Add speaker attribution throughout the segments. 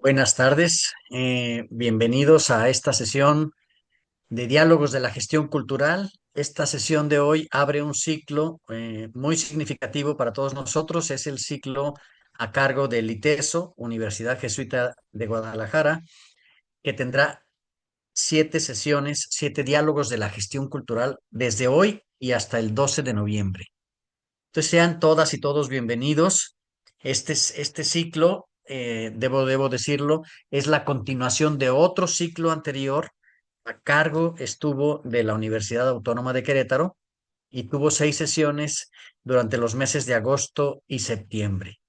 Speaker 1: Buenas tardes, bienvenidos a esta sesión de diálogos de la gestión cultural. Esta sesión de hoy abre un ciclo muy significativo para todos nosotros. Es el ciclo a cargo del ITESO, Universidad Jesuita de Guadalajara, que tendrá 7 sesiones, 7 diálogos de la gestión cultural desde hoy y hasta el 12 de noviembre. Entonces sean todas y todos bienvenidos. Este ciclo, debo decirlo, es la continuación de otro ciclo anterior. A cargo estuvo de la Universidad Autónoma de Querétaro y tuvo 6 sesiones durante los meses de agosto y septiembre.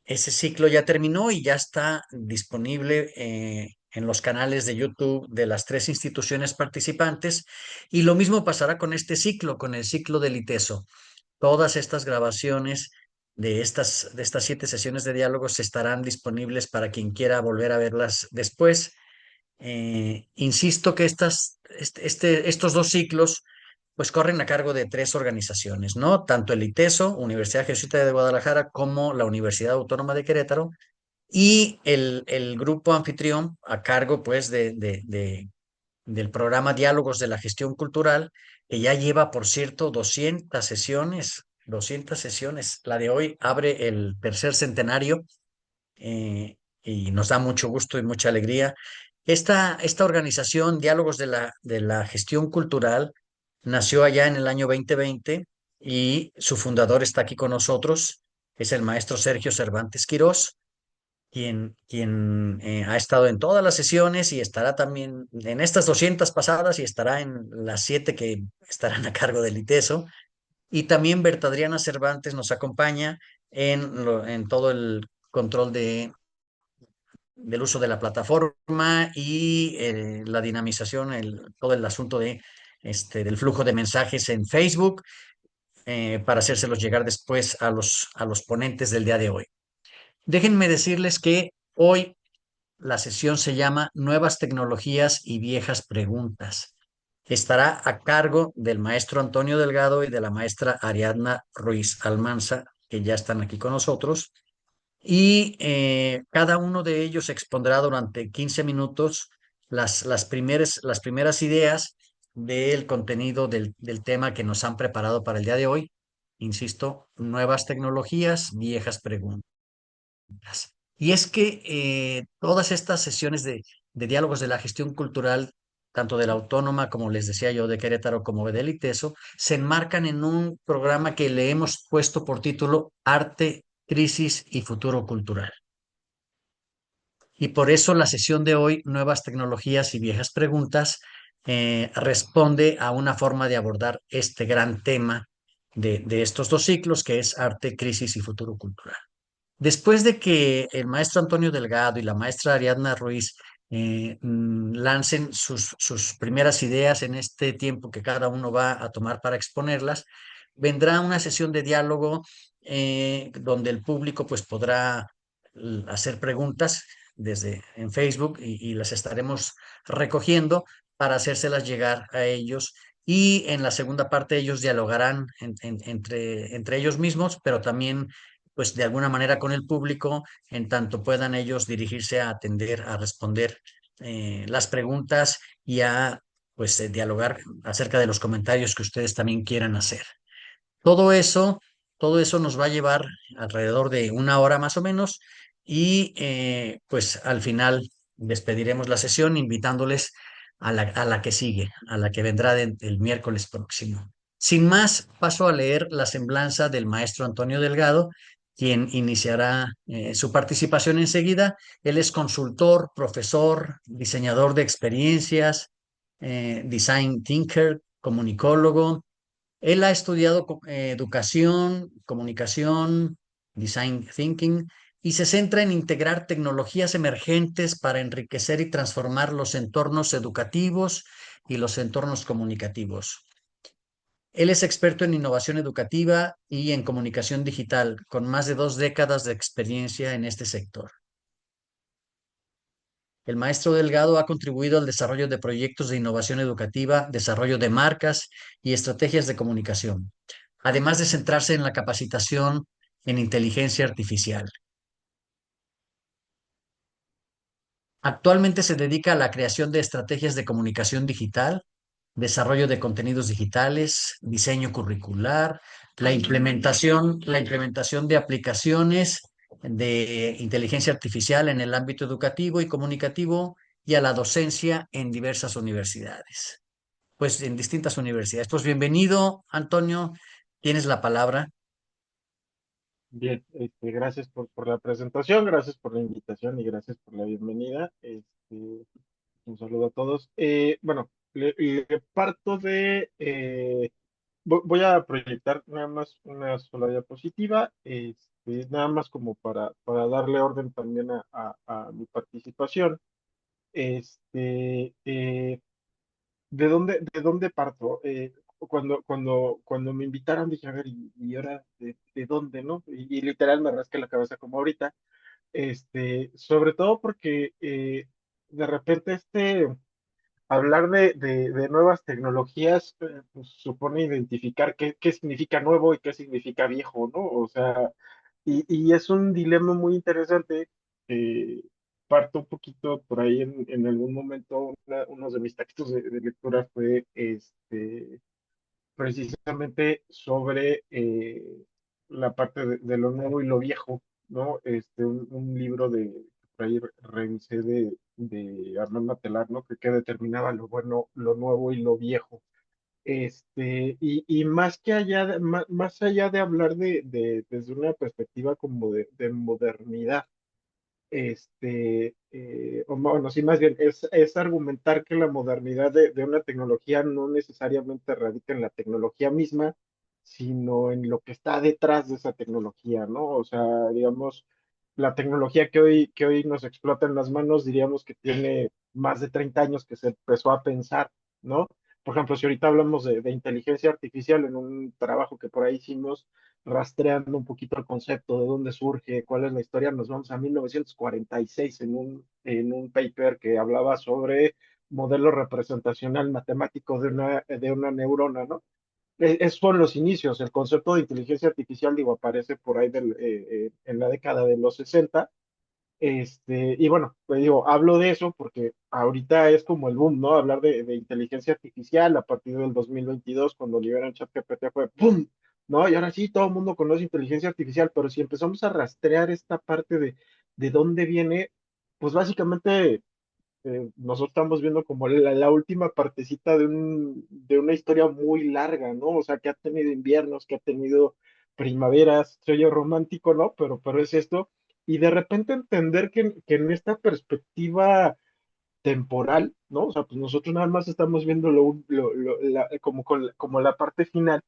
Speaker 1: Ese ciclo ya terminó y ya está disponible en los canales de YouTube de las 3 instituciones participantes. Y lo mismo pasará con este ciclo, con el ciclo del ITESO. Todas estas grabaciones de estas 7 sesiones de diálogos estarán disponibles para quien quiera volver a verlas después. Insisto que estos 2 ciclos pues corren a cargo de 3 organizaciones, ¿no? Tanto el ITESO, Universidad Jesuita de Guadalajara, como la Universidad Autónoma de Querétaro, y el grupo anfitrión a cargo pues del programa Diálogos de la Gestión Cultural, que ya lleva, por cierto, 200 sesiones, 200 sesiones. La de hoy abre el tercer centenario y nos da mucho gusto y mucha alegría. Esta organización, Diálogos de la Gestión Cultural, nació allá en el año 2020 y su fundador está aquí con nosotros, es el maestro Sergio Cervantes Quirós, quien ha estado en todas las sesiones y estará también en estas 200 pasadas y estará en las 7 que estarán a cargo del ITESO. Y también Berta Adriana Cervantes nos acompaña en todo el control del uso de la plataforma y la dinamización, todo el asunto del flujo de mensajes en Facebook, para hacérselos llegar después a los ponentes del día de hoy. Déjenme decirles que hoy la sesión se llama Nuevas tecnologías y viejas preguntas. Estará a cargo del maestro Antonio Delgado y de la maestra Ariadna Ruiz Almanza, que ya están aquí con nosotros. Y cada uno de ellos expondrá durante 15 minutos las primeras ideas del contenido del tema que nos han preparado para el día de hoy. Insisto, nuevas tecnologías, viejas preguntas. Y es que todas estas sesiones de diálogos de la gestión cultural, tanto de la Autónoma, como les decía yo, de Querétaro, como del ITESO, se enmarcan en un programa que le hemos puesto por título Arte, Crisis y Futuro Cultural. Y por eso la sesión de hoy, Nuevas tecnologías y viejas preguntas, responde a una forma de abordar este gran tema de estos 2 ciclos, que es Arte, Crisis y Futuro Cultural. Después de que el maestro Antonio Delgado y la maestra Ariadna Ruiz lancen sus primeras ideas en este tiempo que cada uno va a tomar para exponerlas, vendrá una sesión de diálogo donde el público pues podrá hacer preguntas desde en Facebook y las estaremos recogiendo para hacérselas llegar a ellos. Y en la segunda parte ellos dialogarán entre ellos mismos, pero también pues de alguna manera con el público, en tanto puedan ellos dirigirse a atender, a responder las preguntas y a pues dialogar acerca de los comentarios que ustedes también quieran hacer. Todo eso, todo eso nos va a llevar alrededor de una hora más o menos y pues al final despediremos la sesión invitándoles a la que sigue, a la que vendrá el miércoles próximo. Sin más, paso a leer la semblanza del maestro Antonio Delgado, quien iniciará su participación enseguida. Él es consultor, profesor, diseñador de experiencias, design thinker, comunicólogo. Él ha estudiado educación, comunicación, design thinking y se centra en integrar tecnologías emergentes para enriquecer y transformar los entornos educativos y los entornos comunicativos. Él es experto en innovación educativa y en comunicación digital, con más de 2 décadas de experiencia en este sector. El maestro Delgado ha contribuido al desarrollo de proyectos de innovación educativa, desarrollo de marcas y estrategias de comunicación, además de centrarse en la capacitación en inteligencia artificial. Actualmente se dedica a la creación de estrategias de comunicación digital, desarrollo de contenidos digitales, diseño curricular, la implementación de aplicaciones de inteligencia artificial en el ámbito educativo y comunicativo y a la docencia en diversas universidades, pues en distintas universidades. Pues bienvenido, Antonio, tienes la palabra.
Speaker 2: Bien, gracias por la presentación, gracias por la invitación y gracias por la bienvenida. Un saludo a todos. Bueno, le parto de, voy a proyectar nada más una sola diapositiva, nada más como para darle orden también a mi participación. Este, eh, ¿de dónde parto? Cuando me invitaron dije, a ver, ¿y ahora de dónde, no? Y literal me rasqué la cabeza como ahorita, sobre todo porque de repente hablar de nuevas tecnologías pues, supone identificar qué significa nuevo y qué significa viejo, ¿no? O sea, y es un dilema muy interesante. eh, Parto un poquito por ahí en algún momento, uno de mis textos de lectura fue precisamente sobre la parte de lo nuevo y lo viejo, ¿no? Un libro por ahí revisé de Armand Matelar, ¿no? Que determinaba lo bueno, lo nuevo y lo viejo. Y más que más allá de hablar desde una perspectiva como de modernidad, o bueno, sí, más bien es argumentar que la modernidad de una tecnología no necesariamente radica en la tecnología misma, sino en lo que está detrás de esa tecnología, ¿no? O sea, digamos, la tecnología que hoy nos explota en las manos, diríamos que tiene más de 30 años que se empezó a pensar, ¿no? Por ejemplo, si ahorita hablamos de inteligencia artificial en un trabajo que por ahí hicimos, rastreando un poquito el concepto, de dónde surge, cuál es la historia, nos vamos a 1946 en un paper que hablaba sobre modelo representacional matemático de una neurona, ¿no? Esos fueron los inicios. El concepto de inteligencia artificial, digo, aparece por ahí en la década de los 60. Y bueno, pues digo, hablo de eso porque ahorita es como el boom, ¿no? Hablar de inteligencia artificial a partir del 2022, cuando liberan ChatGPT fue ¡pum! ¿No? Y ahora sí, todo el mundo conoce inteligencia artificial, pero si empezamos a rastrear esta parte de dónde viene, pues básicamente nosotros estamos viendo como la última partecita de una historia muy larga, ¿no? O sea, que ha tenido inviernos, que ha tenido primaveras, se oye romántico, ¿no? Pero es esto. Y de repente entender que en esta perspectiva temporal, ¿no? O sea, pues nosotros nada más estamos viendo como la parte final.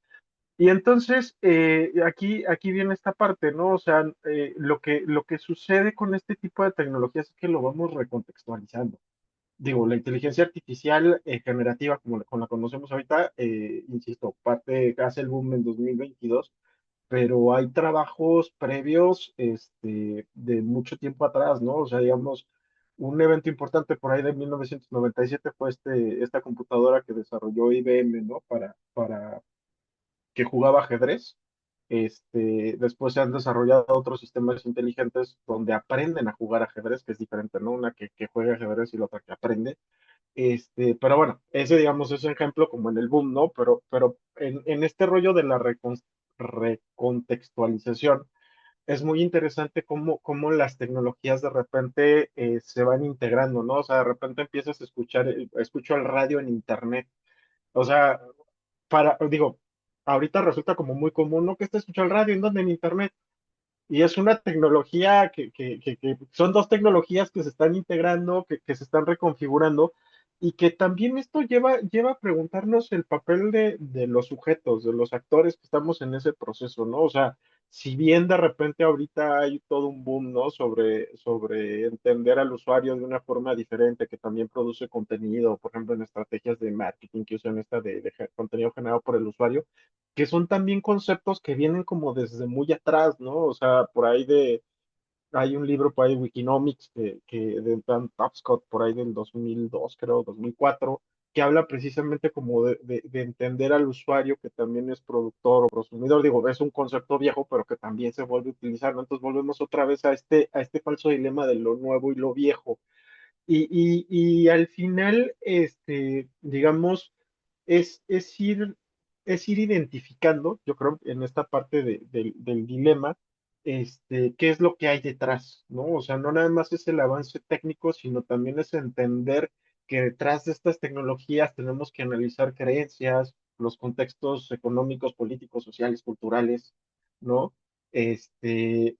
Speaker 2: Y entonces, aquí viene esta parte, ¿no? O sea, lo que sucede con este tipo de tecnologías es que lo vamos recontextualizando. Digo, la inteligencia artificial generativa, como la conocemos ahorita, insisto, hace el boom en 2022, pero hay trabajos previos, de mucho tiempo atrás, ¿no? O sea, digamos, un evento importante por ahí de 1997 fue esta computadora que desarrolló IBM, ¿no? Para que jugaba ajedrez. Después se han desarrollado otros sistemas inteligentes donde aprenden a jugar ajedrez, que es diferente, ¿no? Una que juega ajedrez y la otra que aprende. Pero bueno, ese digamos es un ejemplo como en el boom, ¿no? Pero en este rollo de la recontextualización, es muy interesante cómo las tecnologías de repente se van integrando, ¿no? O sea, de repente empiezas a escucho el radio en internet. O sea, digo, ahorita resulta como muy común, ¿no? Que esté escuchando el radio, ¿en dónde? En internet. Y es una tecnología que son dos tecnologías que se están integrando, que se están reconfigurando, y que también esto lleva a preguntarnos el papel de los sujetos, de los actores que estamos en ese proceso, ¿no? O sea, si bien de repente ahorita hay todo un boom, ¿no? Sobre entender al usuario de una forma diferente, que también produce contenido, por ejemplo, en estrategias de marketing que usan esta de contenido generado por el usuario, que son también conceptos que vienen como desde muy atrás, ¿no? O sea, hay un libro por ahí, Wikinomics, que de Dan Tapscott, por ahí del 2002, creo, 2004, que habla precisamente como de entender al usuario que también es productor o consumidor. Digo, es un concepto viejo, pero que también se vuelve a utilizar, ¿no? Entonces volvemos otra vez a este falso dilema de lo nuevo y lo viejo. Y al final, digamos, es ir identificando, yo creo, en esta parte del dilema, qué es lo que hay detrás, ¿no? O sea, no nada más es el avance técnico, sino también es entender que detrás de estas tecnologías tenemos que analizar creencias, los contextos económicos, políticos, sociales, culturales, ¿no? Este,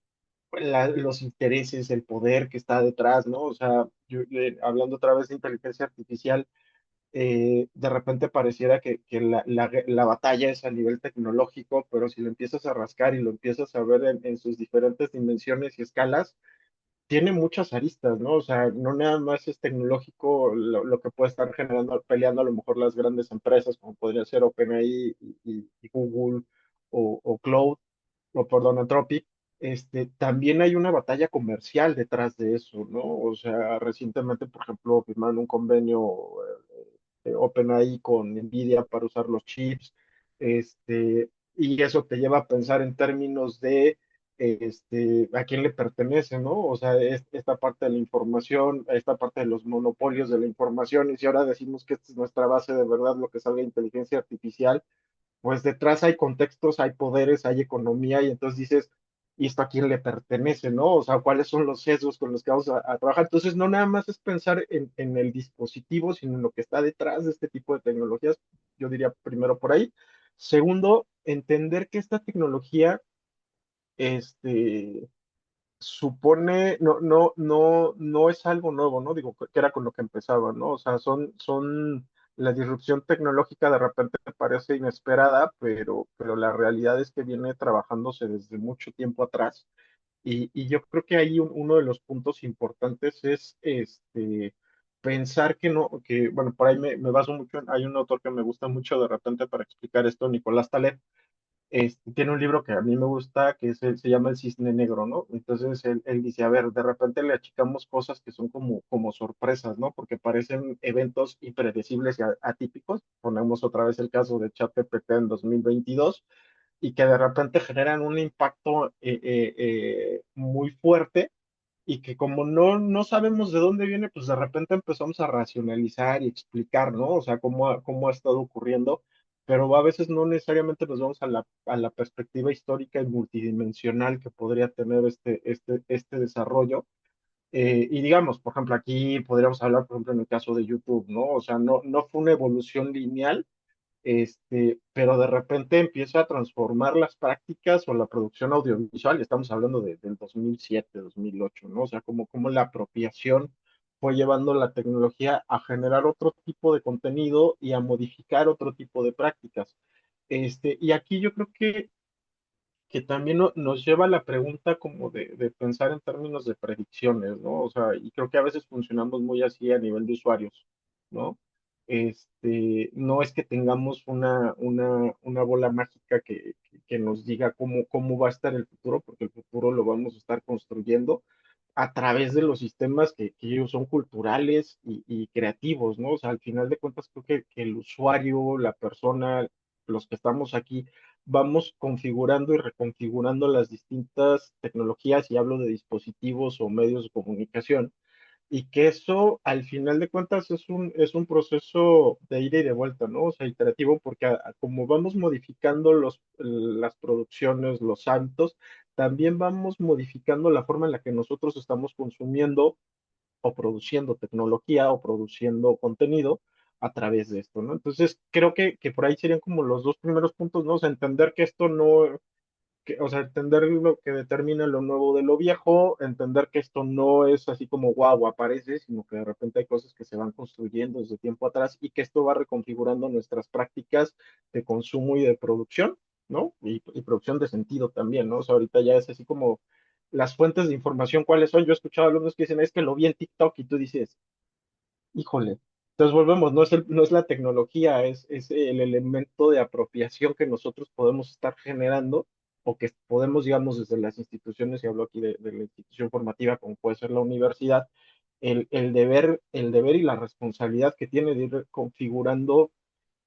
Speaker 2: los intereses, el poder que está detrás, ¿no? O sea, hablando otra vez de inteligencia artificial, de repente pareciera que la batalla es a nivel tecnológico, pero si lo empiezas a rascar y lo empiezas a ver en sus diferentes dimensiones y escalas, tiene muchas aristas, ¿no? O sea, no nada más es tecnológico lo que puede estar generando, peleando a lo mejor las grandes empresas, como podría ser OpenAI y Google o Cloud, o perdón, Anthropic. También hay una batalla comercial detrás de eso, ¿no? O sea, recientemente, por ejemplo, firmaron un convenio OpenAI con NVIDIA para usar los chips, y eso te lleva a pensar en términos de a quién le pertenece, ¿no? O sea, esta parte de la información, esta parte de los monopolios de la información, y si ahora decimos que esta es nuestra base de verdad, lo que salga de inteligencia artificial, pues detrás hay contextos, hay poderes, hay economía, y entonces dices, ¿y esto a quién le pertenece, no? O sea, ¿cuáles son los sesgos con los que vamos a trabajar? Entonces, no nada más es pensar en el dispositivo, sino en lo que está detrás de este tipo de tecnologías. Yo diría primero por ahí. Segundo, entender que esta tecnología, este, supone, no es algo nuevo, ¿no? Digo, que era con lo que empezaba, ¿no? O sea, la disrupción tecnológica de repente parece inesperada, pero la realidad es que viene trabajándose desde mucho tiempo atrás. Y yo creo que ahí uno de los puntos importantes es pensar que no, que, bueno, por ahí me baso mucho hay un autor que me gusta mucho de repente para explicar esto, Nicolás Taleb. Tiene un libro que a mí me gusta, se llama El Cisne Negro, ¿no? Entonces él dice, a ver, de repente le achicamos cosas que son como sorpresas, ¿no? Porque parecen eventos impredecibles y atípicos. Ponemos otra vez el caso de ChatGPT en 2022 y que de repente generan un impacto muy fuerte y que como no sabemos de dónde viene, pues de repente empezamos a racionalizar y explicar, ¿no? O sea, cómo ha estado ocurriendo, pero a veces no necesariamente nos vamos a la perspectiva histórica y multidimensional que podría tener este desarrollo. Y digamos, por ejemplo, aquí podríamos hablar, por ejemplo, en el caso de YouTube, ¿no? O sea, no fue una evolución lineal, pero de repente empieza a transformar las prácticas o la producción audiovisual, estamos hablando del 2007, 2008, ¿no? O sea, como la apropiación fue llevando la tecnología a generar otro tipo de contenido y a modificar otro tipo de prácticas. Y aquí yo creo que también nos lleva a la pregunta como de pensar en términos de predicciones, ¿no? O sea, y creo que a veces funcionamos muy así a nivel de usuarios, ¿no? No es que tengamos una bola mágica que nos diga cómo va a estar el futuro, porque el futuro lo vamos a estar construyendo a través de los sistemas que ellos son culturales y creativos, ¿no? O sea, al final de cuentas creo que el usuario, la persona, los que estamos aquí, vamos configurando y reconfigurando las distintas tecnologías, y hablo de dispositivos o medios de comunicación, y que eso al final de cuentas es un proceso de ida y de vuelta, ¿no? O sea, iterativo, porque como vamos modificando las producciones, los hábitos, también vamos modificando la forma en la que nosotros estamos consumiendo o produciendo tecnología o produciendo contenido a través de esto, ¿no? Entonces, creo que por ahí serían como los dos primeros puntos, ¿no? O sea, entender que esto no, o sea, entender lo que determina lo nuevo de lo viejo, entender que esto no es así como guau, aparece, sino que de repente hay cosas que se van construyendo desde tiempo atrás y que esto va reconfigurando nuestras prácticas de consumo y de producción, ¿no? Y producción de sentido también, ¿no? O sea, ahorita ya es así como las fuentes de información, ¿cuáles son? Yo he escuchado a alumnos que dicen, es que lo vi en TikTok, y tú dices, híjole. Entonces volvemos, no es la tecnología, es el elemento de apropiación que nosotros podemos estar generando o que podemos, digamos, desde las instituciones, y hablo aquí de la institución formativa como puede ser la universidad, el deber y la responsabilidad que tiene de ir configurando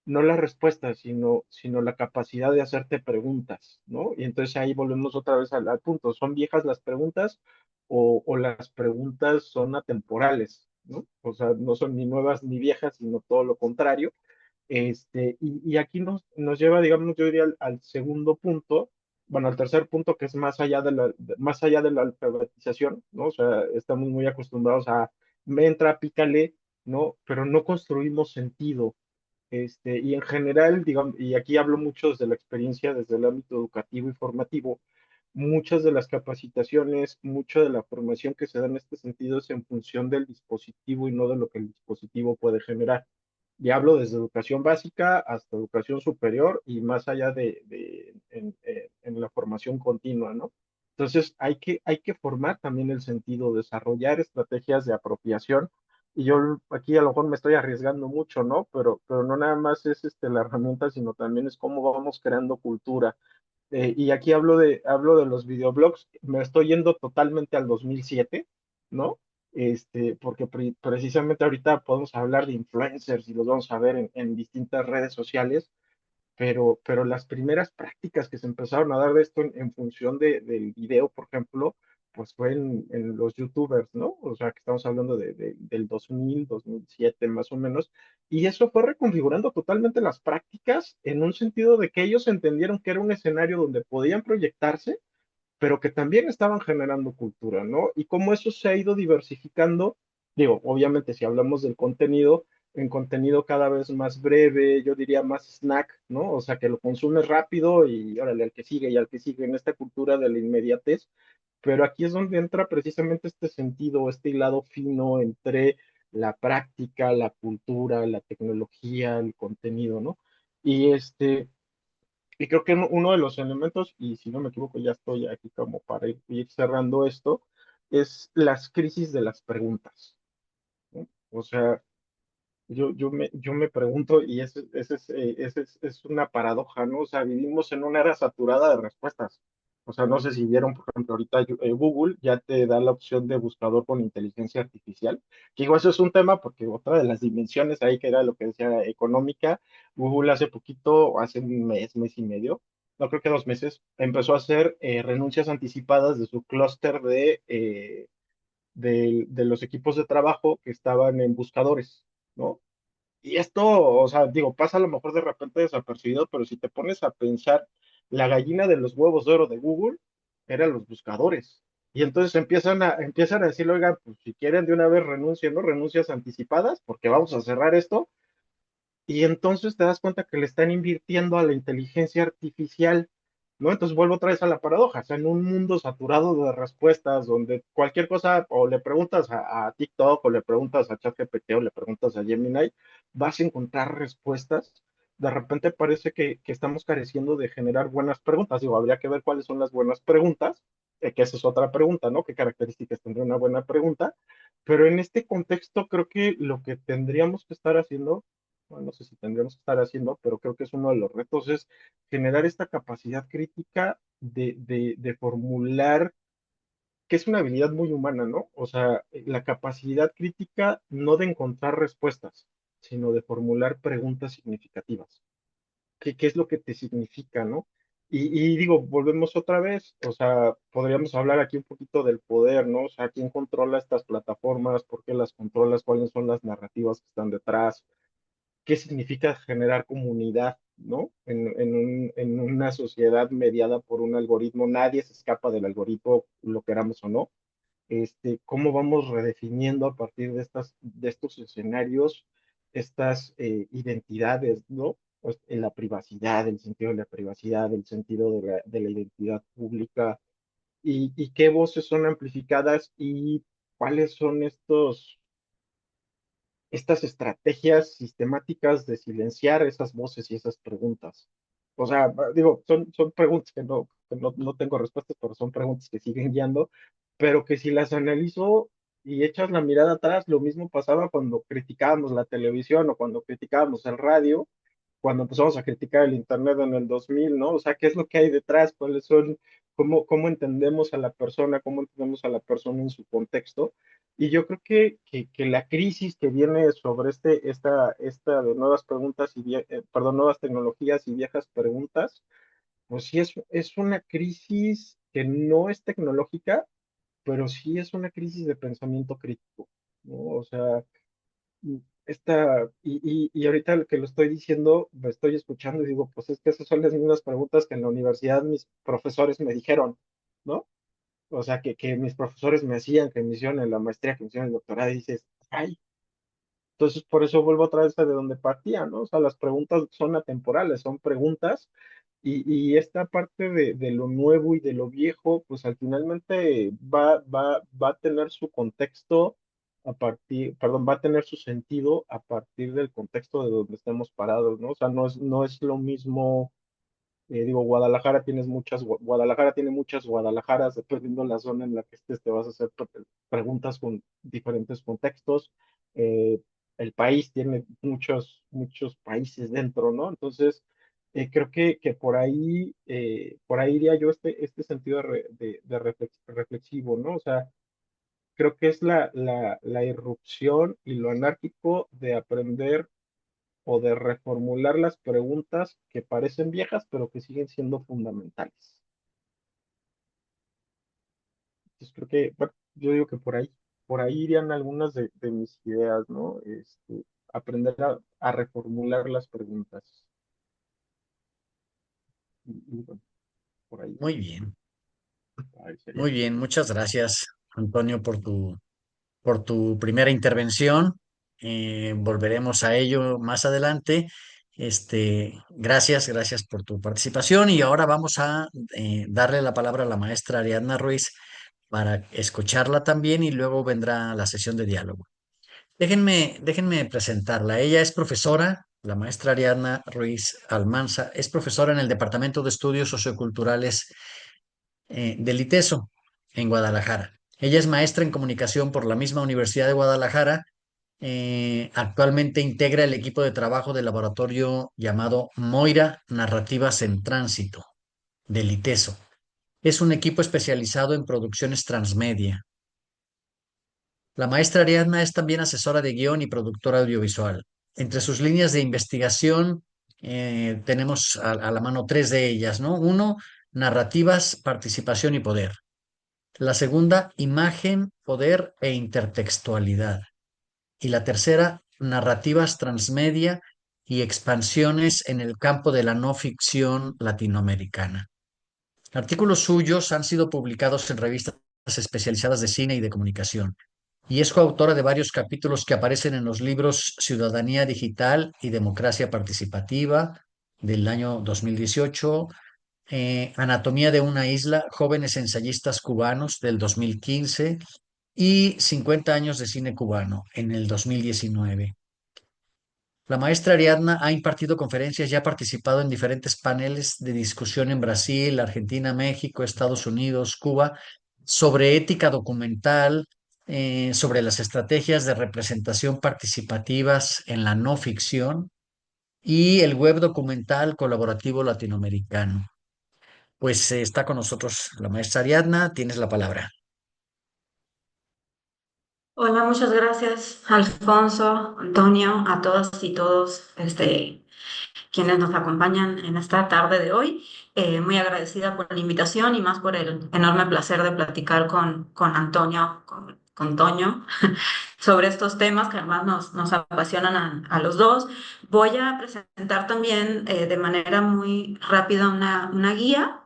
Speaker 2: no las respuestas, sino la capacidad de hacerte preguntas, ¿no? Y entonces ahí volvemos otra vez al punto, ¿son viejas las preguntas o las preguntas son atemporales? ¿no? O sea, no son ni nuevas ni viejas, sino todo lo contrario. Y aquí nos lleva, digamos, yo diría al segundo punto, bueno, al tercer punto, que es más allá de la alfabetización, ¿no? O sea, estamos muy acostumbrados a, me entra, pícale, ¿no? Pero no construimos sentido. Y en general, digamos, y aquí hablo mucho desde la experiencia, desde el ámbito educativo y formativo, muchas de las capacitaciones, mucha de la formación que se da en este sentido es en función del dispositivo y no de lo que el dispositivo puede generar. Y hablo desde educación básica hasta educación superior y más allá en la formación continua, ¿no? Entonces, hay que formar también el sentido, desarrollar estrategias de apropiación. Y yo aquí a lo mejor me estoy arriesgando mucho, ¿no? Pero no nada más es la herramienta, sino también es cómo vamos creando cultura. Y aquí hablo de los videoblogs, me estoy yendo totalmente al 2007, ¿no? Porque precisamente ahorita podemos hablar de influencers y los vamos a ver en distintas redes sociales, pero las primeras prácticas que se empezaron a dar de esto en función del video, por ejemplo, pues fue en los youtubers, ¿no? O sea, que estamos hablando del 2000, 2007 más o menos, y eso fue reconfigurando totalmente las prácticas en un sentido de que ellos entendieron que era un escenario donde podían proyectarse pero que también estaban generando cultura, ¿no? Y cómo eso se ha ido diversificando, digo, obviamente si hablamos del contenido, en contenido cada vez más breve, yo diría más snack, ¿no? O sea, que lo consumes rápido y órale, al que sigue y al que sigue en esta cultura de la inmediatez, pero aquí es donde entra precisamente este sentido, este hilado fino entre la práctica, la cultura, la tecnología, el contenido, ¿no? Y y creo que uno de los elementos, y si no me equivoco, ya estoy aquí como para ir cerrando esto, es las crisis de las preguntas, ¿no? O sea, yo me pregunto, y es una paradoja, ¿no? O sea, vivimos en una era saturada de respuestas. O sea, no sé si vieron, por ejemplo, ahorita Google ya te da la opción de buscador con inteligencia artificial, que igual eso es un tema porque otra de las dimensiones ahí que era lo que decía económica, Google hace poquito, hace un mes, mes y medio, no creo que 2 meses, empezó a hacer renuncias anticipadas de su clúster de los equipos de trabajo que estaban en buscadores, ¿no? Y esto, o sea, digo, pasa a lo mejor de repente desapercibido, pero si te pones a pensar, la gallina de los huevos de oro de Google eran los buscadores. Y entonces empiezan a decirle, oigan, pues si quieren de una vez renuncien, ¿no? Renuncias anticipadas, porque vamos a cerrar esto, y entonces te das cuenta que le están invirtiendo a la inteligencia artificial, ¿no? Entonces vuelvo otra vez a la paradoja, o sea, en un mundo saturado de respuestas, donde cualquier cosa, o le preguntas a TikTok, o le preguntas a ChatGPT, o le preguntas a Gemini, vas a encontrar respuestas. De repente parece que estamos careciendo de generar buenas preguntas. Digo, habría que ver cuáles son las buenas preguntas, que esa es otra pregunta, ¿no? ¿Qué características tendría una buena pregunta? Pero en este contexto creo que lo que tendríamos que estar haciendo bueno, no sé si tendríamos que estar haciendo, pero creo que es uno de los retos, es generar esta capacidad crítica de formular, que es una habilidad muy humana, ¿no? O sea, la capacidad crítica no de encontrar respuestas, sino de formular preguntas significativas. ¿Qué es lo que te significa, no? Y digo, volvemos otra vez, o sea, podríamos hablar aquí un poquito del poder, ¿no? O sea, ¿quién controla estas plataformas? ¿Por qué las controlas? ¿Cuáles son las narrativas que están detrás? ¿Qué significa generar comunidad, ¿no? En una sociedad mediada por un algoritmo, nadie se escapa del algoritmo, lo queramos o no. ¿Cómo vamos redefiniendo a partir de estos escenarios estas identidades, ¿no? Pues, en la privacidad, el sentido de la privacidad, el sentido de la identidad pública y qué voces son amplificadas y cuáles son estas estrategias sistemáticas de silenciar esas voces y esas preguntas. O sea, digo, son preguntas que no tengo respuestas, pero son preguntas que siguen guiando, pero que si las analizo y echas la mirada atrás, lo mismo pasaba cuando criticábamos la televisión o cuando criticábamos el radio, cuando empezamos a criticar el Internet en el 2000, ¿no? O sea, ¿qué es lo que hay detrás? ¿Cuáles son, cómo entendemos a la persona, cómo entendemos a la persona en su contexto? Y yo creo que la crisis que viene sobre esta de nuevas preguntas perdón, nuevas tecnologías y viejas preguntas, pues sí es una crisis que no es tecnológica, pero sí es una crisis de pensamiento crítico. ¿no? O sea, y ahorita que lo estoy diciendo, me estoy escuchando y digo, pues es que esas son las mismas preguntas que en la universidad mis profesores me dijeron, ¿no? O sea, que mis profesores me hacían, que me hicieron en la maestría, que me hicieron en el doctorado, y dices, ay, entonces por eso vuelvo otra vez a de donde partía, ¿no? O sea, las preguntas son atemporales, son preguntas, y esta parte de lo nuevo y de lo viejo, pues al finalmente va a tener su contexto a partir, perdón, va a tener su sentido a partir del contexto de donde estemos parados, ¿no? O sea, no es lo mismo digo, Guadalajara tiene muchas Guadalajaras, dependiendo de la zona en la que estés, te vas a hacer preguntas con diferentes contextos. Eh, el país tiene muchos países dentro, ¿no? Entonces, creo que por ahí iría yo este sentido reflexivo, ¿no? O sea, creo que es la irrupción y lo anárquico de aprender o de reformular las preguntas que parecen viejas, pero que siguen siendo fundamentales. Entonces creo que, bueno, yo digo que por ahí irían algunas de mis ideas, ¿no? Aprender a reformular las preguntas. Y bueno,
Speaker 1: Muy bien,
Speaker 2: por ahí sería.
Speaker 1: muy bien. Muchas gracias, Antonio, por tu primera intervención. Volveremos a ello más adelante. Gracias por tu participación y ahora vamos a darle la palabra a la maestra Ariadna Ruiz para escucharla también y luego vendrá la sesión de diálogo. Déjenme presentarla. Ella es profesora, la maestra Ariadna Ruiz Almanza, es profesora en el Departamento de Estudios Socioculturales del ITESO en Guadalajara. Ella es maestra en comunicación por la misma Universidad de Guadalajara. Actualmente integra el equipo de trabajo del laboratorio llamado Moira Narrativas en Tránsito del ITESO. Es un equipo especializado en producciones transmedia. La maestra Ariadna es también asesora de guión y productora audiovisual. Entre sus líneas de investigación tenemos a la mano tres de ellas, ¿no? Uno, narrativas, participación y poder. La segunda, imagen, poder e intertextualidad. Y la tercera, narrativas transmedia y expansiones en el campo de la no ficción latinoamericana. Artículos suyos han sido publicados en revistas especializadas de cine y de comunicación, y es coautora de varios capítulos que aparecen en los libros Ciudadanía Digital y Democracia Participativa del año 2018, Anatomía de una isla, Jóvenes ensayistas cubanos del 2015 y 50 años de cine cubano en el 2019. La maestra Ariadna ha impartido conferencias y ha participado en diferentes paneles de discusión en Brasil, Argentina, México, Estados Unidos, Cuba, sobre ética documental, sobre las estrategias de representación participativas en la no ficción y el web documental colaborativo latinoamericano. Pues está con nosotros la maestra Ariadna, tienes la palabra.
Speaker 3: Hola, muchas gracias, Alfonso, Antonio, a todas y todos quienes nos acompañan en esta tarde de hoy. Muy agradecida por la invitación y más por el enorme placer de platicar con Antonio, con Toño, sobre estos temas que además nos apasionan a los dos. Voy a presentar también de manera muy rápida una guía.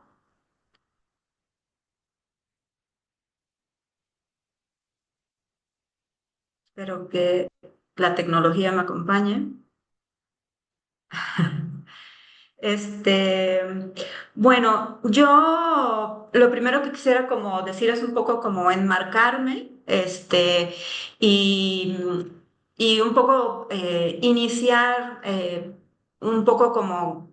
Speaker 3: Espero que la tecnología me acompañe. Este, bueno, yo lo primero que quisiera como decir es un poco como enmarcarme, y, y un poco iniciar un poco como